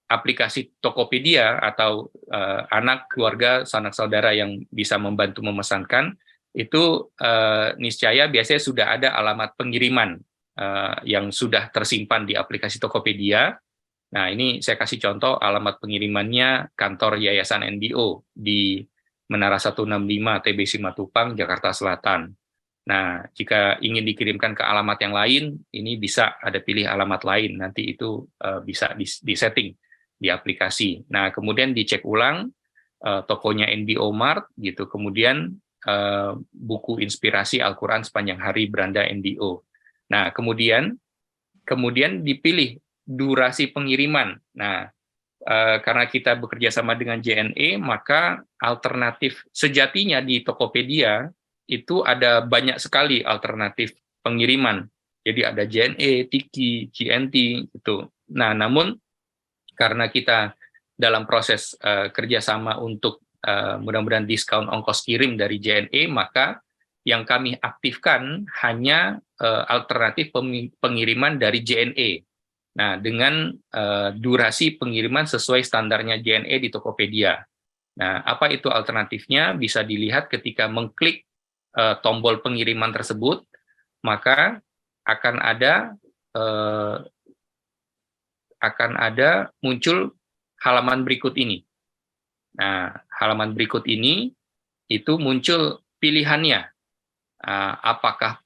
aplikasi Tokopedia atau anak, keluarga, sanak saudara yang bisa membantu memesankan, itu niscaya biasanya sudah ada alamat pengiriman yang sudah tersimpan di aplikasi Tokopedia. Nah, ini saya kasih contoh alamat pengirimannya kantor Yayasan NDO di Menara 165 TB Simatupang, Jakarta Selatan. Nah, jika ingin dikirimkan ke alamat yang lain, ini bisa ada pilih alamat lain, nanti itu bisa disetting di aplikasi. Nah, kemudian dicek ulang tokonya NBO Mart gitu, kemudian buku inspirasi Al-Quran sepanjang hari beranda NBO. Nah, kemudian dipilih durasi pengiriman. Nah, karena kita bekerja sama dengan JNE, maka alternatif sejatinya di Tokopedia itu ada banyak sekali alternatif pengiriman. Jadi ada JNE, Tiki, GNT gitu. Nah, namun karena kita dalam proses kerjasama untuk mudah-mudahan diskon ongkos kirim dari JNE, maka yang kami aktifkan hanya alternatif pengiriman dari JNE. Nah, dengan durasi pengiriman sesuai standarnya JNE di Tokopedia. Nah, apa itu alternatifnya? Bisa dilihat ketika mengklik tombol pengiriman tersebut, maka akan ada muncul halaman berikut ini. Nah, halaman berikut ini itu muncul pilihannya. Apakah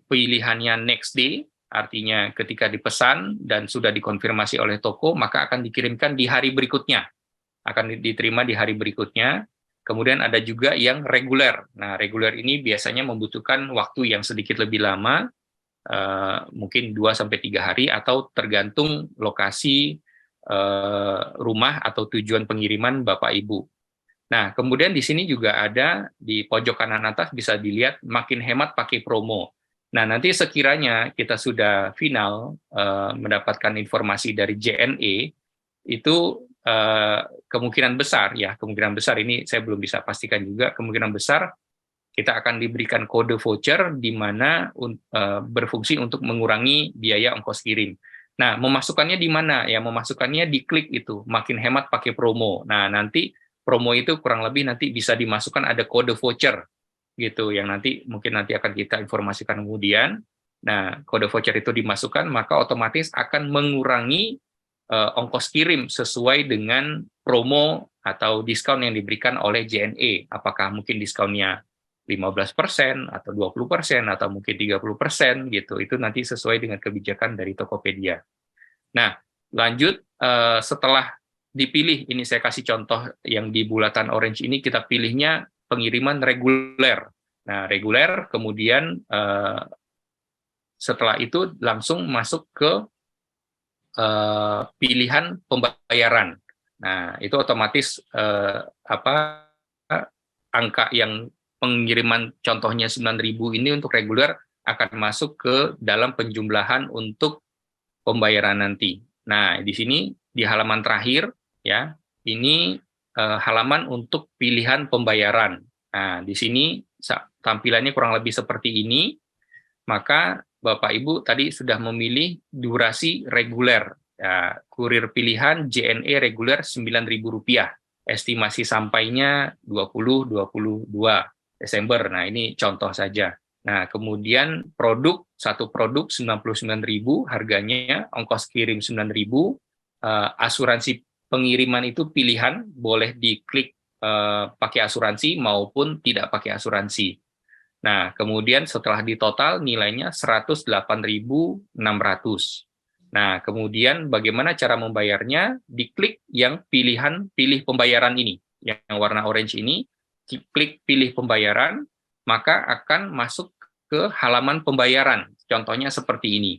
pilihannya next day, artinya ketika dipesan dan sudah dikonfirmasi oleh toko, maka akan dikirimkan di hari berikutnya. Akan diterima di hari berikutnya. Kemudian ada juga yang reguler. Nah, reguler ini biasanya membutuhkan waktu yang sedikit lebih lama, mungkin 2-3 hari, atau tergantung lokasi rumah atau tujuan pengiriman Bapak Ibu. Nah, kemudian di sini juga ada di pojok kanan atas bisa dilihat makin hemat pakai promo. Nah, nanti sekiranya kita sudah final mendapatkan informasi dari JNE, itu kemungkinan besar ini saya belum bisa pastikan juga, kemungkinan besar kita akan diberikan kode voucher di mana berfungsi untuk mengurangi biaya ongkos kirim. Nah, memasukkannya di mana? Ya, memasukkannya di klik itu, makin hemat pakai promo. Nah, nanti promo itu kurang lebih nanti bisa dimasukkan ada kode voucher gitu, yang mungkin nanti akan kita informasikan kemudian. Nah, kode voucher itu dimasukkan, maka otomatis akan mengurangi ongkos kirim sesuai dengan promo atau diskon yang diberikan oleh JNE. Apakah mungkin diskonnya 15% atau 20% atau mungkin 30% gitu. Itu nanti sesuai dengan kebijakan dari Tokopedia. Nah, lanjut setelah dipilih, ini saya kasih contoh yang di bulatan orange ini, kita pilihnya pengiriman reguler. Nah, reguler kemudian setelah itu langsung masuk ke pilihan pembayaran. Nah, itu otomatis angka yang pengiriman contohnya 9.000 ini untuk reguler akan masuk ke dalam penjumlahan untuk pembayaran nanti. Nah, di sini di halaman terakhir ya, ini halaman untuk pilihan pembayaran. Nah, di sini tampilannya kurang lebih seperti ini. Maka Bapak Ibu tadi sudah memilih durasi reguler. Ya, kurir pilihan JNE reguler Rp9.000. Estimasi sampainya 20-22 Desember. Nah, ini contoh saja. Nah, kemudian satu produk 99.000 harganya, ongkos kirim 9.000, asuransi pengiriman itu pilihan, boleh diklik pakai asuransi maupun tidak pakai asuransi. Nah, kemudian setelah ditotal nilainya 108.600. Nah, kemudian bagaimana cara membayarnya? Diklik yang pilih pembayaran ini, yang warna orange ini, klik pilih pembayaran, maka akan masuk ke halaman pembayaran. Contohnya seperti ini.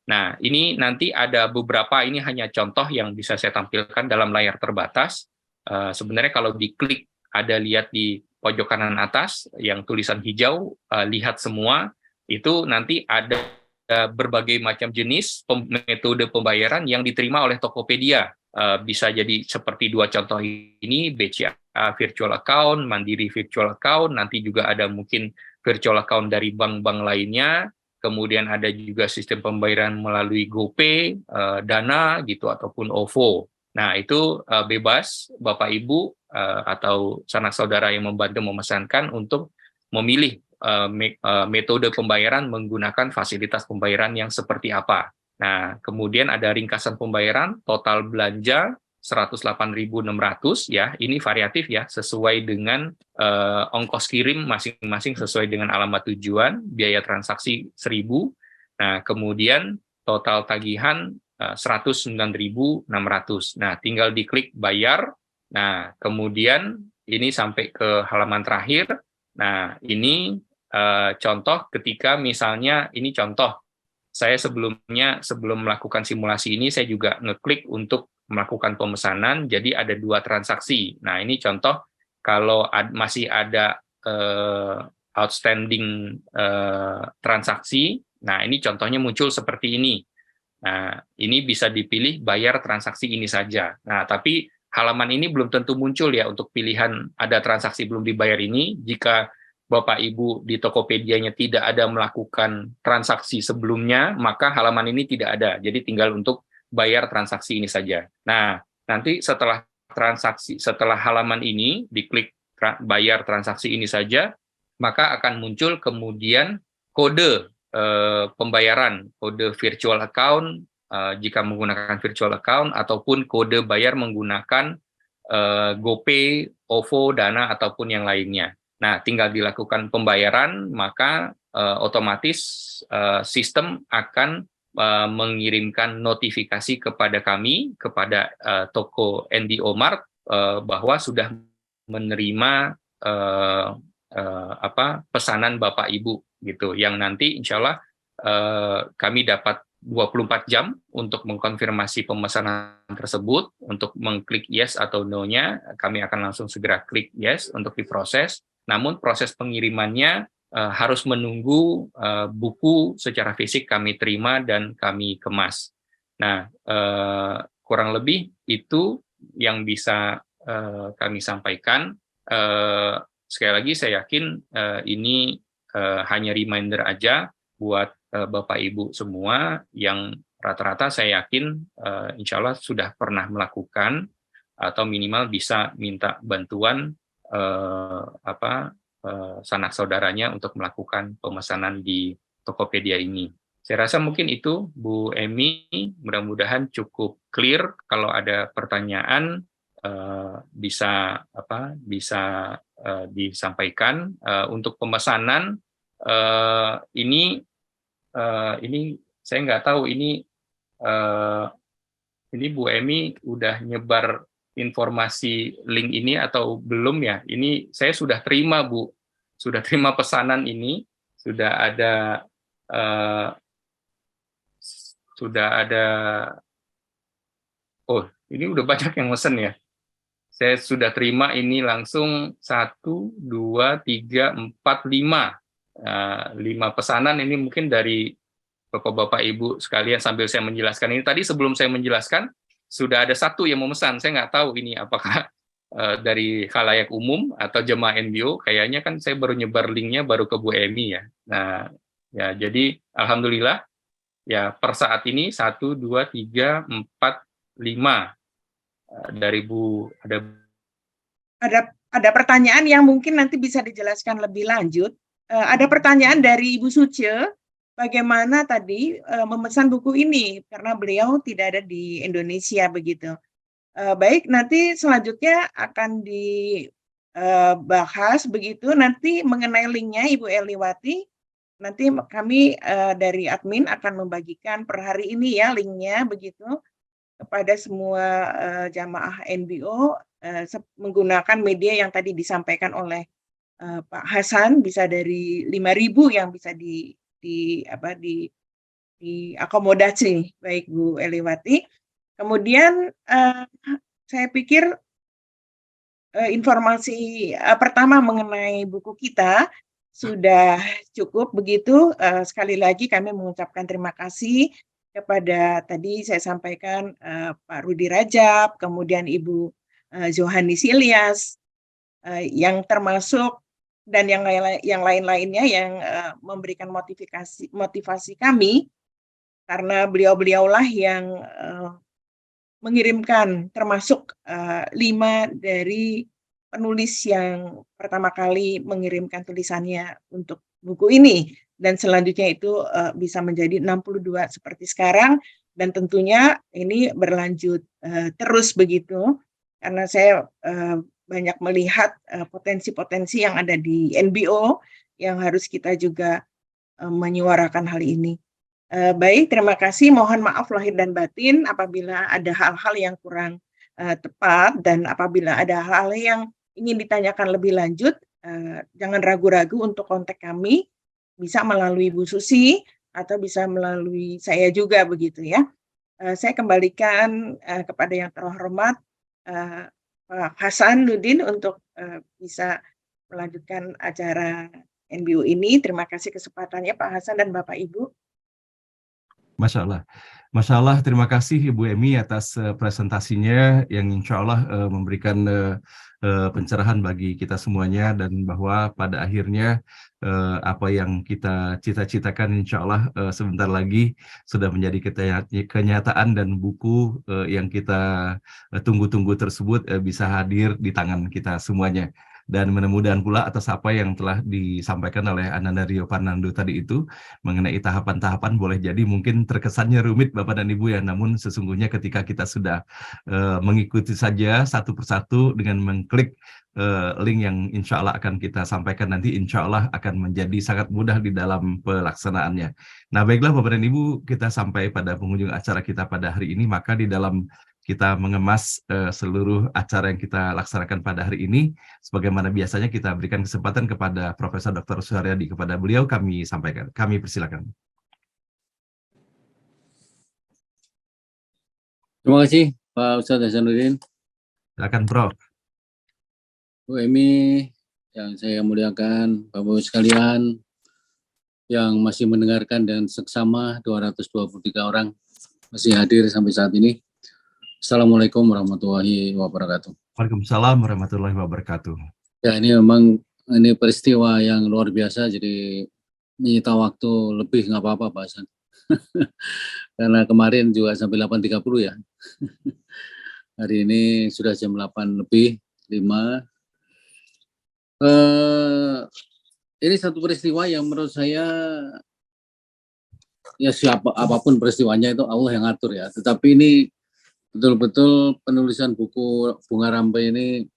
Nah, ini nanti ada beberapa, ini hanya contoh yang bisa saya tampilkan dalam layar terbatas. Sebenarnya kalau diklik, lihat di pojok kanan atas, yang tulisan hijau, lihat semua, itu nanti ada berbagai macam jenis metode pembayaran yang diterima oleh Tokopedia. Bisa jadi seperti dua contoh ini, BCA virtual account, Mandiri virtual account, nanti juga ada mungkin virtual account dari bank-bank lainnya, kemudian ada juga sistem pembayaran melalui GoPay, Dana, gitu, ataupun OVO. Nah, itu bebas Bapak Ibu atau sanak saudara yang membantu memesankan untuk memilih metode pembayaran menggunakan fasilitas pembayaran yang seperti apa. Nah, kemudian ada ringkasan pembayaran, total belanja 108.600 ya, ini variatif ya, sesuai dengan ongkos kirim masing-masing sesuai dengan alamat tujuan, biaya transaksi 1.000. Nah, kemudian total tagihan 109.600. Nah, tinggal diklik bayar. Nah, kemudian ini sampai ke halaman terakhir. Nah, ini contoh ketika misalnya ini contoh. Saya sebelum melakukan simulasi ini, saya juga ngeklik untuk melakukan pemesanan, jadi ada 2 transaksi. Nah, ini contoh kalau masih ada outstanding transaksi, nah ini contohnya muncul seperti ini. Nah, ini bisa dipilih bayar transaksi ini saja. Nah, tapi halaman ini belum tentu muncul ya untuk pilihan ada transaksi belum dibayar ini. Jika Bapak Ibu di Tokopedia-nya tidak ada melakukan transaksi sebelumnya, maka halaman ini tidak ada. Jadi tinggal untuk bayar transaksi ini saja. Nah, nanti setelah halaman ini diklik bayar transaksi ini saja, maka akan muncul kemudian kode pembayaran, kode virtual account jika menggunakan virtual account, ataupun kode bayar menggunakan GoPay, OVO, Dana, ataupun yang lainnya. Nah, tinggal dilakukan pembayaran, maka otomatis sistem akan mengirimkan notifikasi kepada kami, kepada toko NDO Mart, bahwa sudah menerima pesanan Bapak Ibu gitu, yang nanti insya Allah kami dapat 24 jam untuk mengkonfirmasi pemesanan tersebut. Untuk mengklik yes atau no-nya, kami akan langsung segera klik yes untuk diproses. Namun proses pengirimannya harus menunggu buku secara fisik kami terima dan kami kemas. Nah, kurang lebih itu yang bisa kami sampaikan. Sekali lagi saya yakin ini hanya reminder aja buat Bapak Ibu semua yang rata-rata saya yakin insya Allah sudah pernah melakukan atau minimal bisa minta bantuan sanak saudaranya untuk melakukan pemesanan di Tokopedia ini. Saya rasa mungkin itu Bu Emi, mudah-mudahan cukup clear. Kalau ada pertanyaan bisa disampaikan. Untuk pemesanan ini saya nggak tahu ini Bu Emi udah nyebar informasi link ini atau belum ya? Ini saya sudah terima, Bu. Sudah terima pesanan ini, sudah ada oh, ini udah banyak yang mesen ya. Saya sudah terima ini langsung 1, 2, 3, 4, 5. 5 pesanan ini mungkin dari Bapak-Bapak Ibu sekalian sambil saya menjelaskan ini. Tadi sebelum saya menjelaskan, sudah ada 1 yang memesan. Saya nggak tahu ini apakah dari khalayak umum atau jemaah NBO. Kayaknya kan saya baru nyebar linknya baru ke Bu Emi ya. Nah, ya jadi alhamdulillah ya per saat ini 1, 2, 3, 4, 5 dari Bu ada pertanyaan yang mungkin nanti bisa dijelaskan lebih lanjut. Ada pertanyaan dari Ibu Suce, bagaimana tadi memesan buku ini karena beliau tidak ada di Indonesia begitu. Baik, nanti selanjutnya akan dibahas begitu nanti mengenai linknya Ibu Eliwati. Nanti kami dari admin akan membagikan per hari ini ya linknya begitu kepada semua jamaah NBO menggunakan media yang tadi disampaikan oleh Pak Hasan, bisa dari 5.000 yang bisa diakomodasi. Baik Bu Eliwati. Kemudian saya pikir informasi pertama mengenai buku kita sudah cukup begitu. Sekali lagi kami mengucapkan terima kasih kepada tadi saya sampaikan Pak Rudi Rajab, kemudian Ibu Zohani Silyas, yang termasuk dan yang lain-lainnya yang memberikan motivasi kami, karena beliau-beliaulah yang mengirimkan termasuk 5 dari penulis yang pertama kali mengirimkan tulisannya untuk buku ini, dan selanjutnya itu bisa menjadi 62 seperti sekarang, dan tentunya ini berlanjut terus begitu, karena saya banyak melihat potensi-potensi yang ada di NBO yang harus kita juga menyuarakan hal ini. Baik, terima kasih. Mohon maaf lahir dan batin apabila ada hal-hal yang kurang tepat, dan apabila ada hal-hal yang ingin ditanyakan lebih lanjut, jangan ragu-ragu untuk kontak kami, bisa melalui Bu Susi atau bisa melalui saya juga begitu ya. Saya kembalikan kepada yang terhormat Pak Hasan Nudin untuk bisa melanjutkan acara NBU ini. Terima kasih kesempatannya Pak Hasan dan Bapak Ibu. Masya Allah. Masya Allah, terima kasih Ibu Emi atas presentasinya yang insya Allah memberikan pencerahan bagi kita semuanya, dan bahwa pada akhirnya apa yang kita cita-citakan insya Allah sebentar lagi sudah menjadi kenyataan, dan buku yang kita tunggu-tunggu tersebut bisa hadir di tangan kita semuanya. Dan mudah-mudahan pula atas apa yang telah disampaikan oleh Ananda Rio Fernando tadi itu mengenai tahapan-tahapan, boleh jadi mungkin terkesannya rumit Bapak dan Ibu ya, namun sesungguhnya ketika kita sudah mengikuti saja satu persatu dengan mengklik link yang insya Allah akan kita sampaikan nanti, insya Allah akan menjadi sangat mudah di dalam pelaksanaannya. Nah baiklah Bapak dan Ibu, kita sampai pada penghujung acara kita pada hari ini, maka di dalam kita mengemas seluruh acara yang kita laksanakan pada hari ini, sebagaimana biasanya kita berikan kesempatan kepada Profesor Dr. Suharyadi. Kepada beliau kami sampaikan, kami persilakan. Terima kasih Pak Ustadz Hasanuddin. Silakan Prof. Bu Emi yang saya muliakan, Bapak-Ibu sekalian yang masih mendengarkan dan seksama 223 orang masih hadir sampai saat ini. Assalamualaikum warahmatullahi wabarakatuh. Waalaikumsalam warahmatullahi wabarakatuh. Ya, ini memang peristiwa yang luar biasa, jadi menyita waktu lebih nggak apa-apa Pak Hasan. Karena kemarin juga sampai 8.30 ya. Hari ini sudah jam 8 lebih 5. Ini satu peristiwa yang menurut saya, ya apapun peristiwanya itu Allah yang ngatur ya. Tetapi ini betul-betul penulisan buku Bunga Rampai ini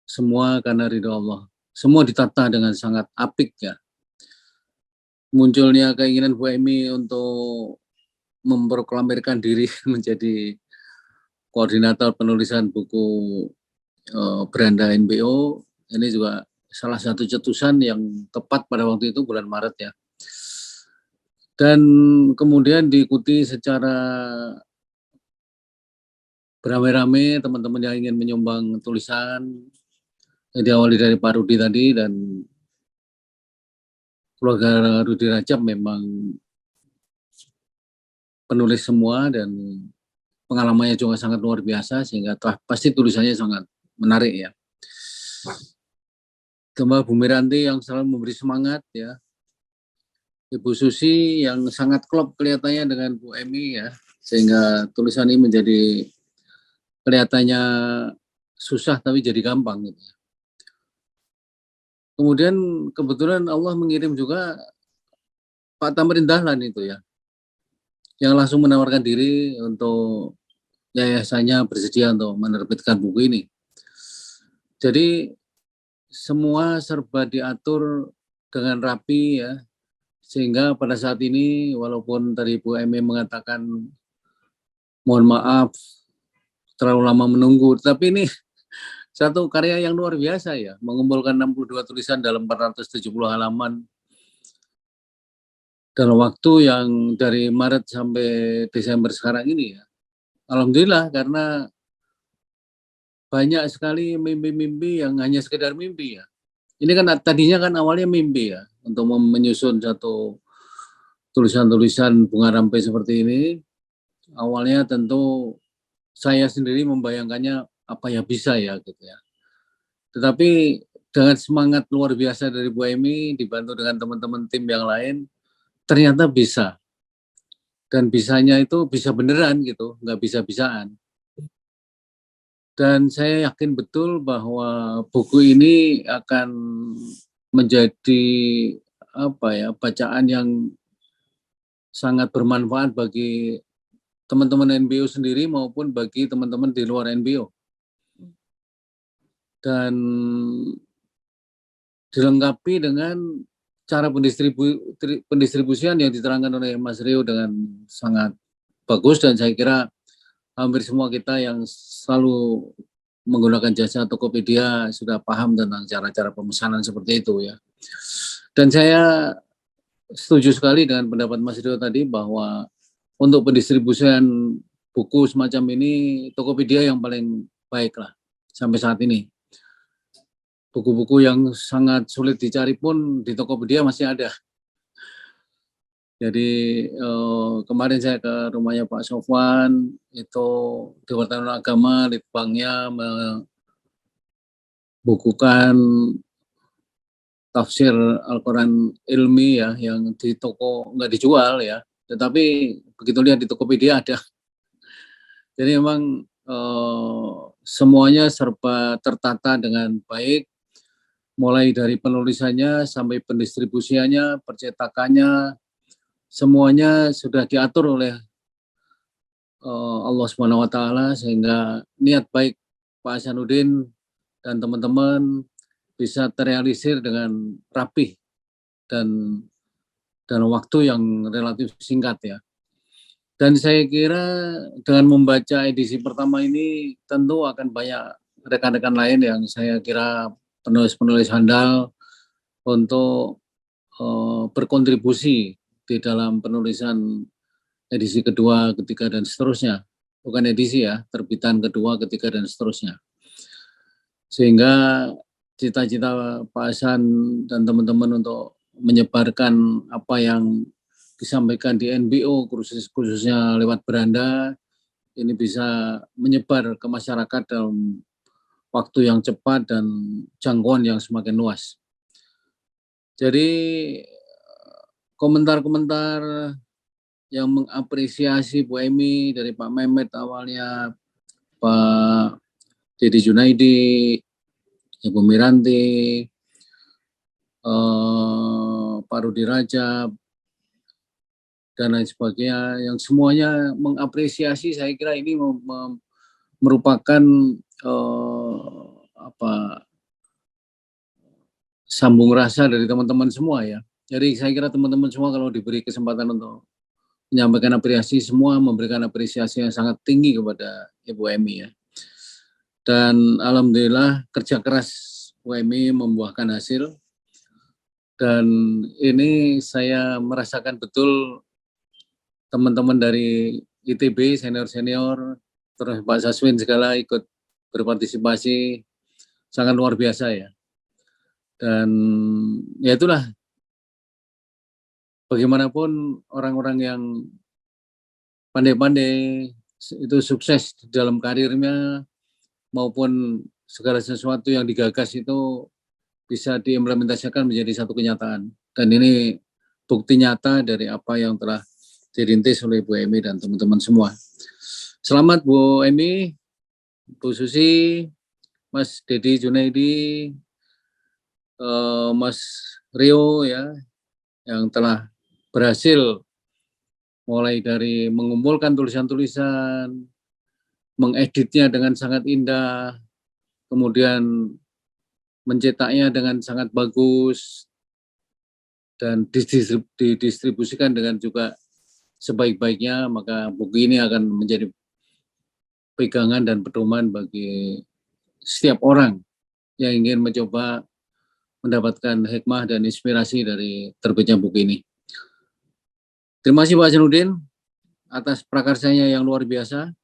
semua karena ridho Allah. Semua ditata dengan sangat apik ya. Munculnya keinginan Bu Emi untuk memproklamirkan diri menjadi koordinator penulisan buku Beranda NBO, ini juga salah satu cetusan yang tepat pada waktu itu bulan Maret ya. Dan kemudian diikuti secara beramai-ramai teman-teman yang ingin menyumbang tulisan, yang diawali dari Pak Rudi tadi, dan keluarga Rudi Rajab memang penulis semua dan pengalamannya juga sangat luar biasa, sehingga pasti tulisannya sangat menarik ya. Mbak Bu Miranti yang selalu memberi semangat ya. Ibu Susi yang sangat klop kelihatannya dengan Bu Emi ya, sehingga tulisan ini menjadi kelihatannya susah tapi jadi gampang gitu. Kemudian kebetulan Allah mengirim juga Pak Tamrin Dahlan itu ya, yang langsung menawarkan diri untuk yayasannya bersedia untuk menerbitkan buku ini. Jadi semua serba diatur dengan rapi ya, sehingga pada saat ini walaupun tadi Bu Emi mengatakan mohon maaf terlalu lama menunggu, tapi ini satu karya yang luar biasa ya, mengumpulkan 62 tulisan dalam 470 halaman dalam waktu yang dari Maret sampai Desember sekarang ini ya. Alhamdulillah, karena banyak sekali mimpi-mimpi yang hanya sekedar mimpi ya. Ini kan tadinya kan awalnya mimpi ya, untuk menyusun satu tulisan-tulisan Bunga Rampai seperti ini. Awalnya tentu saya sendiri membayangkannya apa ya bisa ya gitu ya. Tetapi dengan semangat luar biasa dari Bu Emi dibantu dengan teman-teman tim yang lain, ternyata bisa. Dan bisanya itu bisa beneran gitu, nggak bisa-bisaan. Dan saya yakin betul bahwa buku ini akan menjadi bacaan yang sangat bermanfaat bagi teman-teman NBO sendiri maupun bagi teman-teman di luar NBO. Dan dilengkapi dengan cara pendistribusian yang diterangkan oleh Mas Rio dengan sangat bagus, dan saya kira hampir semua kita yang selalu menggunakan jasa Tokopedia sudah paham tentang cara-cara pemesanan seperti itu ya. Dan saya setuju sekali dengan pendapat Mas Rio tadi bahwa untuk pendistribusian buku semacam ini Tokopedia yang paling baik lah sampai saat ini. Buku-buku yang sangat sulit dicari pun di Tokopedia masih ada. Jadi kemarin saya ke rumahnya Pak Sofwan, itu Departemen Agama, Litbangnya membukukan tafsir Al-Quran ilmi ya, yang di toko nggak dijual ya, tetapi begitu lihat di Tokopedia ada. Jadi memang semuanya serba tertata dengan baik, mulai dari penulisannya sampai pendistribusiannya, percetakannya, semuanya sudah diatur oleh Allah SWT, sehingga niat baik Pak Hasanuddin dan teman-teman bisa terrealisir dengan rapih dan dalam waktu yang relatif singkat ya. Dan saya kira dengan membaca edisi pertama ini tentu akan banyak rekan-rekan lain yang saya kira penulis-penulis handal untuk berkontribusi di dalam penulisan edisi kedua, ketiga, dan seterusnya. Bukan edisi ya, terbitan kedua, ketiga, dan seterusnya. Sehingga cita-cita Pak Hasan dan teman-teman untuk menyebarkan apa yang disampaikan di NBO, khususnya lewat beranda, ini bisa menyebar ke masyarakat dalam waktu yang cepat dan jangkauan yang semakin luas. Jadi komentar-komentar yang mengapresiasi Bu Emi dari Pak Mehmet awalnya, Pak Dedi Junaidi, Ibu Miranti, Pak Rudi Rajab, dan lain sebagainya, yang semuanya mengapresiasi, saya kira ini merupakan sambung rasa dari teman-teman semua ya. Jadi saya kira teman-teman semua kalau diberi kesempatan untuk menyampaikan apresiasi, semua memberikan apresiasi yang sangat tinggi kepada Ibu Emi ya. Dan alhamdulillah kerja keras Bu Emi membuahkan hasil. Dan ini saya merasakan betul teman-teman dari ITB, senior-senior, terus Pak Saswin segala ikut berpartisipasi, sangat luar biasa ya. Dan ya itulah, bagaimanapun orang-orang yang pandai-pandai itu sukses dalam karirnya maupun segala sesuatu yang digagas itu bisa diimplementasikan menjadi satu kenyataan. Dan ini bukti nyata dari apa yang telah dirintis oleh Bu Emi dan teman-teman semua. Selamat Bu Emi, Bu Susi, Mas Dedi Junaidi, Mas Rio ya, yang telah berhasil mulai dari mengumpulkan tulisan-tulisan, mengeditnya dengan sangat indah, kemudian mencetaknya dengan sangat bagus, dan didistribusikan dengan juga sebaik-baiknya, maka buku ini akan menjadi pegangan dan pedoman bagi setiap orang yang ingin mencoba mendapatkan hikmah dan inspirasi dari terbitnya buku ini. Terima kasih Pak Hasanuddin atas prakarsanya yang luar biasa,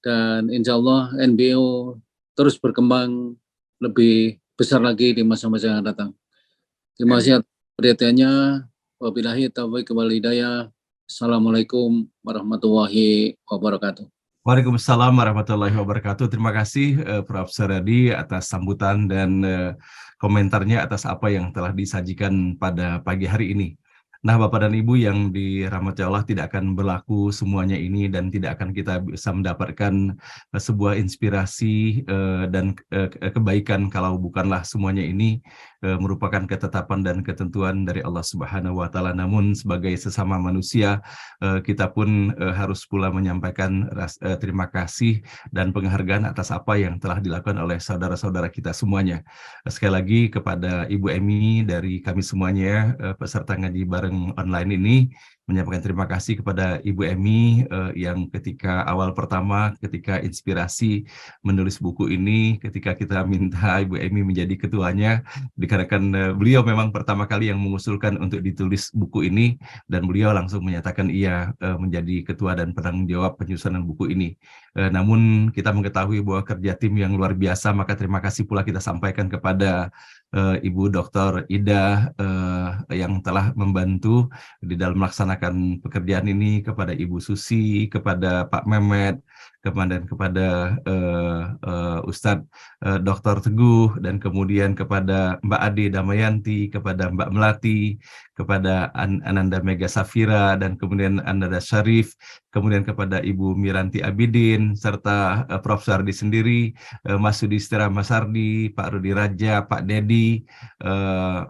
dan insya Allah NBO terus berkembang lebih besar lagi di masa-masa yang datang. Terima kasih atas perhatiannya. Wabillahi taufiq wal hidayah. Assalamualaikum warahmatullahi wabarakatuh. Waalaikumsalam warahmatullahi wabarakatuh. Terima kasih Prof. Suryadi atas sambutan dan komentarnya atas apa yang telah disajikan pada pagi hari ini. Nah, Bapak dan Ibu yang dirahmati Allah, tidak akan berlaku semuanya ini dan tidak akan kita bisa mendapatkan sebuah inspirasi dan kebaikan kalau bukanlah semuanya ini merupakan ketetapan dan ketentuan dari Allah Subhanahu wa taala. Namun sebagai sesama manusia, kita pun harus pula menyampaikan terima kasih dan penghargaan atas apa yang telah dilakukan oleh saudara-saudara kita semuanya. Sekali lagi kepada Ibu Emi dari kami semuanya peserta ngaji bareng online ini menyampaikan terima kasih kepada Ibu Emi yang ketika awal pertama ketika inspirasi menulis buku ini, ketika kita minta Ibu Emi menjadi ketuanya, dikarenakan beliau memang pertama kali yang mengusulkan untuk ditulis buku ini dan beliau langsung menyatakan iya menjadi ketua dan penanggung jawab penyusunan buku ini. Namun kita mengetahui bahwa kerja tim yang luar biasa, maka terima kasih pula kita sampaikan kepada Ibu Dr. Ida yang telah membantu di dalam melaksanakan pekerjaan ini, kepada Ibu Susi, kepada Pak Mehmet, kemudian kepada Ustadz Dr. Teguh, dan kemudian kepada Mbak Ade Damayanti, kepada Mbak Melati, kepada Ananda Mega Safira, dan kemudian Ananda Syarif, kemudian kepada Ibu Miranti Abidin, serta Prof. Sardi sendiri, Mas Sudistira Mas Sardi, Pak Rudi Raja, Pak Dedi,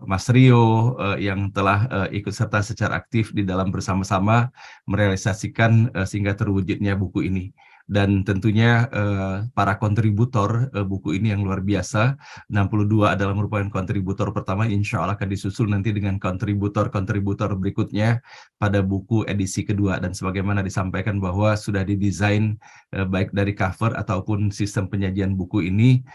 Mas Rio yang telah ikut serta secara aktif di dalam bersama-sama merealisasikan sehingga terwujudnya buku ini. Dan tentunya para kontributor buku ini yang luar biasa, 62 adalah merupakan kontributor pertama, insya Allah akan disusul nanti dengan kontributor-kontributor berikutnya pada buku edisi kedua, dan sebagaimana disampaikan bahwa sudah didesain baik dari cover ataupun sistem penyajian buku ini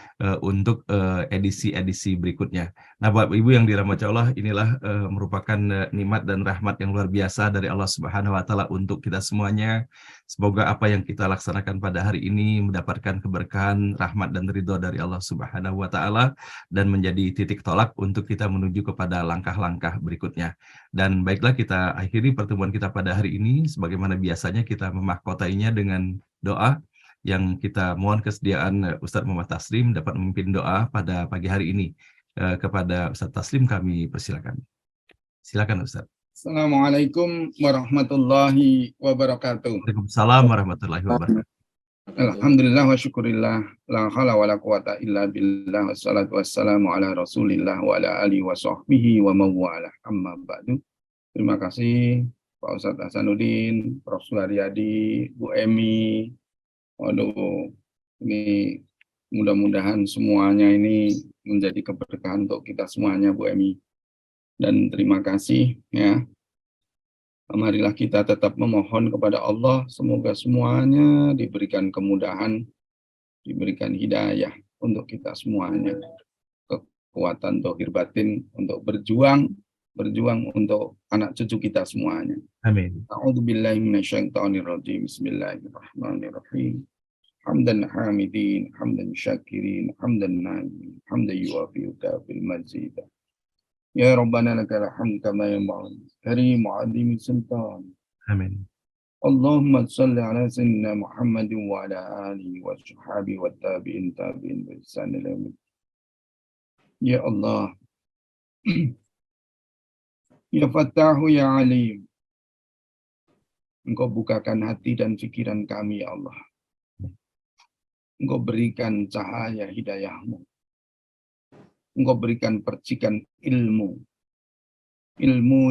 untuk edisi-edisi berikutnya. Nah, Bapak Ibu yang dirahmati Allah, inilah merupakan nikmat dan rahmat yang luar biasa dari Allah Subhanahu wa taala untuk kita semuanya. Semoga apa yang kita laksanakan pada hari ini mendapatkan keberkahan, rahmat dan ridho dari Allah Subhanahu wa taala dan menjadi titik tolak untuk kita menuju kepada langkah-langkah berikutnya. Dan baiklah, kita akhiri pertemuan kita pada hari ini sebagaimana biasanya kita memahkotainya dengan doa yang kita mohon kesediaan Ustadz Muhammad Taslim dapat memimpin doa pada pagi hari ini. Kepada Ustadz Taslim kami persilakan. Silakan Ustadz. Assalamualaikum warahmatullahi wabarakatuh. Waalaikumsalam warahmatullahi wabarakatuh. Alhamdulillah wa syukurillah, la haula wa la quwata illa billah, wassalatu wassalamu ala rasulillah wa ala alihi wa sahbihi wa mawala, amma ba'du. Terima kasih Pak Ustadz Hasanuddin, Prof. Suharyadi, Bu Emi. Waduh, ini mudah-mudahan semuanya ini menjadi keberkahan untuk kita semuanya, Bu Emi. Dan terima kasih ya. Marilah kita tetap memohon kepada Allah, semoga semuanya diberikan kemudahan, diberikan hidayah untuk kita semuanya, kekuatan zahir batin untuk berjuang untuk anak cucu kita semuanya. Amin. A'udzubillahi minasyaitonirrajim. Bismillahirrahmanirrahim. Hamdan hamidin, hamdan syakirin, hamdan na'imin, hamdan yuwafi bil mazid. Ya Rabbana lakal hamd kama yanbaghi karim azim sultan. Amin. Allahumma shalli ala sayyidina Muhammadin wa ala alihi wa sahbihi wa tabi'in bi ihsan ila yaumil. Ya Allah. Ya Fattahu ya Alim. Engkau bukakan hati dan pikiran kami ya Allah. Engkau berikan cahaya hidayah-Mu. Engkau berikan percikan ilmu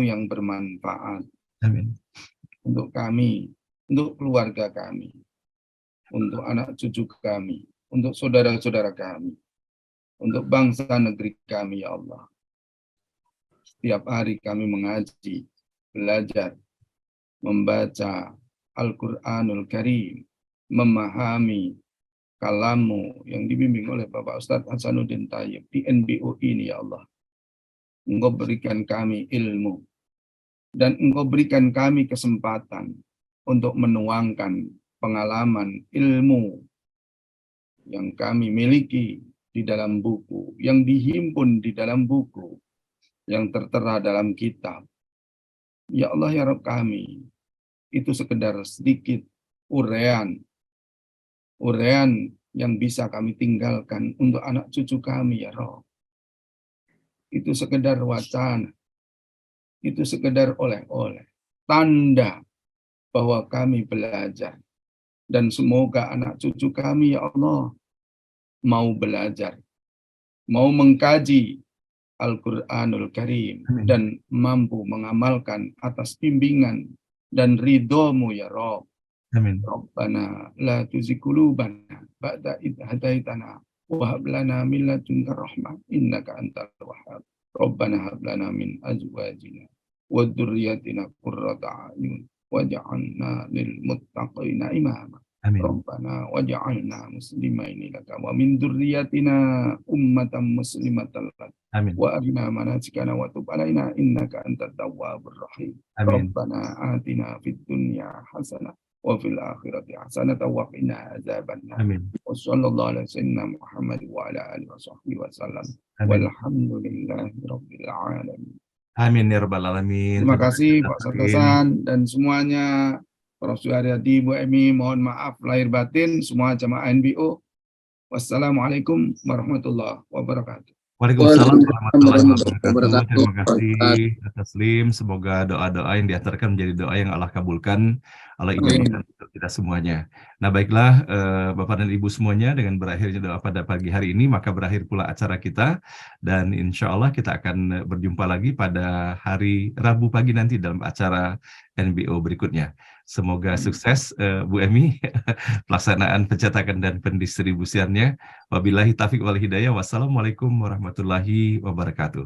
yang bermanfaat. Amin. Untuk kami, untuk keluarga kami, untuk anak cucu kami, untuk saudara-saudara kami, untuk bangsa negeri kami, ya Allah. Setiap hari kami mengaji, belajar, membaca Al-Quranul Karim, memahami kalam-Mu yang dibimbing oleh Bapak Ustadz Hasanuddin Thayyib di NBO ini, ya Allah. Engkau berikan kami ilmu dan Engkau berikan kami kesempatan untuk menuangkan pengalaman ilmu yang kami miliki di dalam buku, yang dihimpun di dalam buku, yang tertera dalam kitab. Ya Allah, ya Rabb kami, itu sekedar sedikit uraian yang bisa kami tinggalkan untuk anak cucu kami, ya Rabb. Itu sekedar wacana itu sekedar oleh-oleh, tanda bahwa kami belajar. Dan semoga anak cucu kami, ya Allah, mau belajar, mau mengkaji Al-Quranul Karim, dan mampu mengamalkan atas bimbingan dan ridho-Mu, ya Rabb. Amin. Rabbana la tuzigh qulubana ba'da idh hadaitana wa hab lana min ladunka rahmah innaka antal wahhab. Rabbana hab lana min azwajina wa dzurriyyatina qurrata a'yun waj'alna lil muttaqina imama. Amin. Rabbana waj'alna muslimaini laka wa min dzurriyyatina ummatan muslimatan lak. Amin. Wa arina manasikana wa tub alaina innaka antat tawwabur rahim. Amin. Rabbana atina fid dunya hasanah wa fil akhirati hasanatan wa qina adzabannar. Amin. Wa sallallahu ala sayyidina Muhammad wa ala alihi wa sahbihi wa sallam. Amin. Walhamdulillahi rabbil alamin. Amin ya rabbal alamin. Terima kasih Pak Santosan dan semuanya, Prof. Suharyadi, Bu Emi, mohon maaf lahir batin, semua jamaah NBO. Wassalamualaikum warahmatullahi wabarakatuh. Waalaikumsalam warahmatullahi wabarakatuh. Terima kasih atas Taslim. Semoga doa-doa yang diantarkan menjadi doa yang Allah kabulkan, Allah ijabahkan untuk kita semuanya. Nah baiklah Bapak dan Ibu semuanya, dengan berakhirnya doa pada pagi hari ini, maka berakhir pula acara kita. Dan insya Allah kita akan berjumpa lagi pada hari Rabu pagi nanti dalam acara NBO berikutnya. Semoga sukses Bu Emi pelaksanaan pencetakan dan pendistribusiannya. Wabillahi taufiq wal hidayah. Wassalamualaikum warahmatullahi wabarakatuh.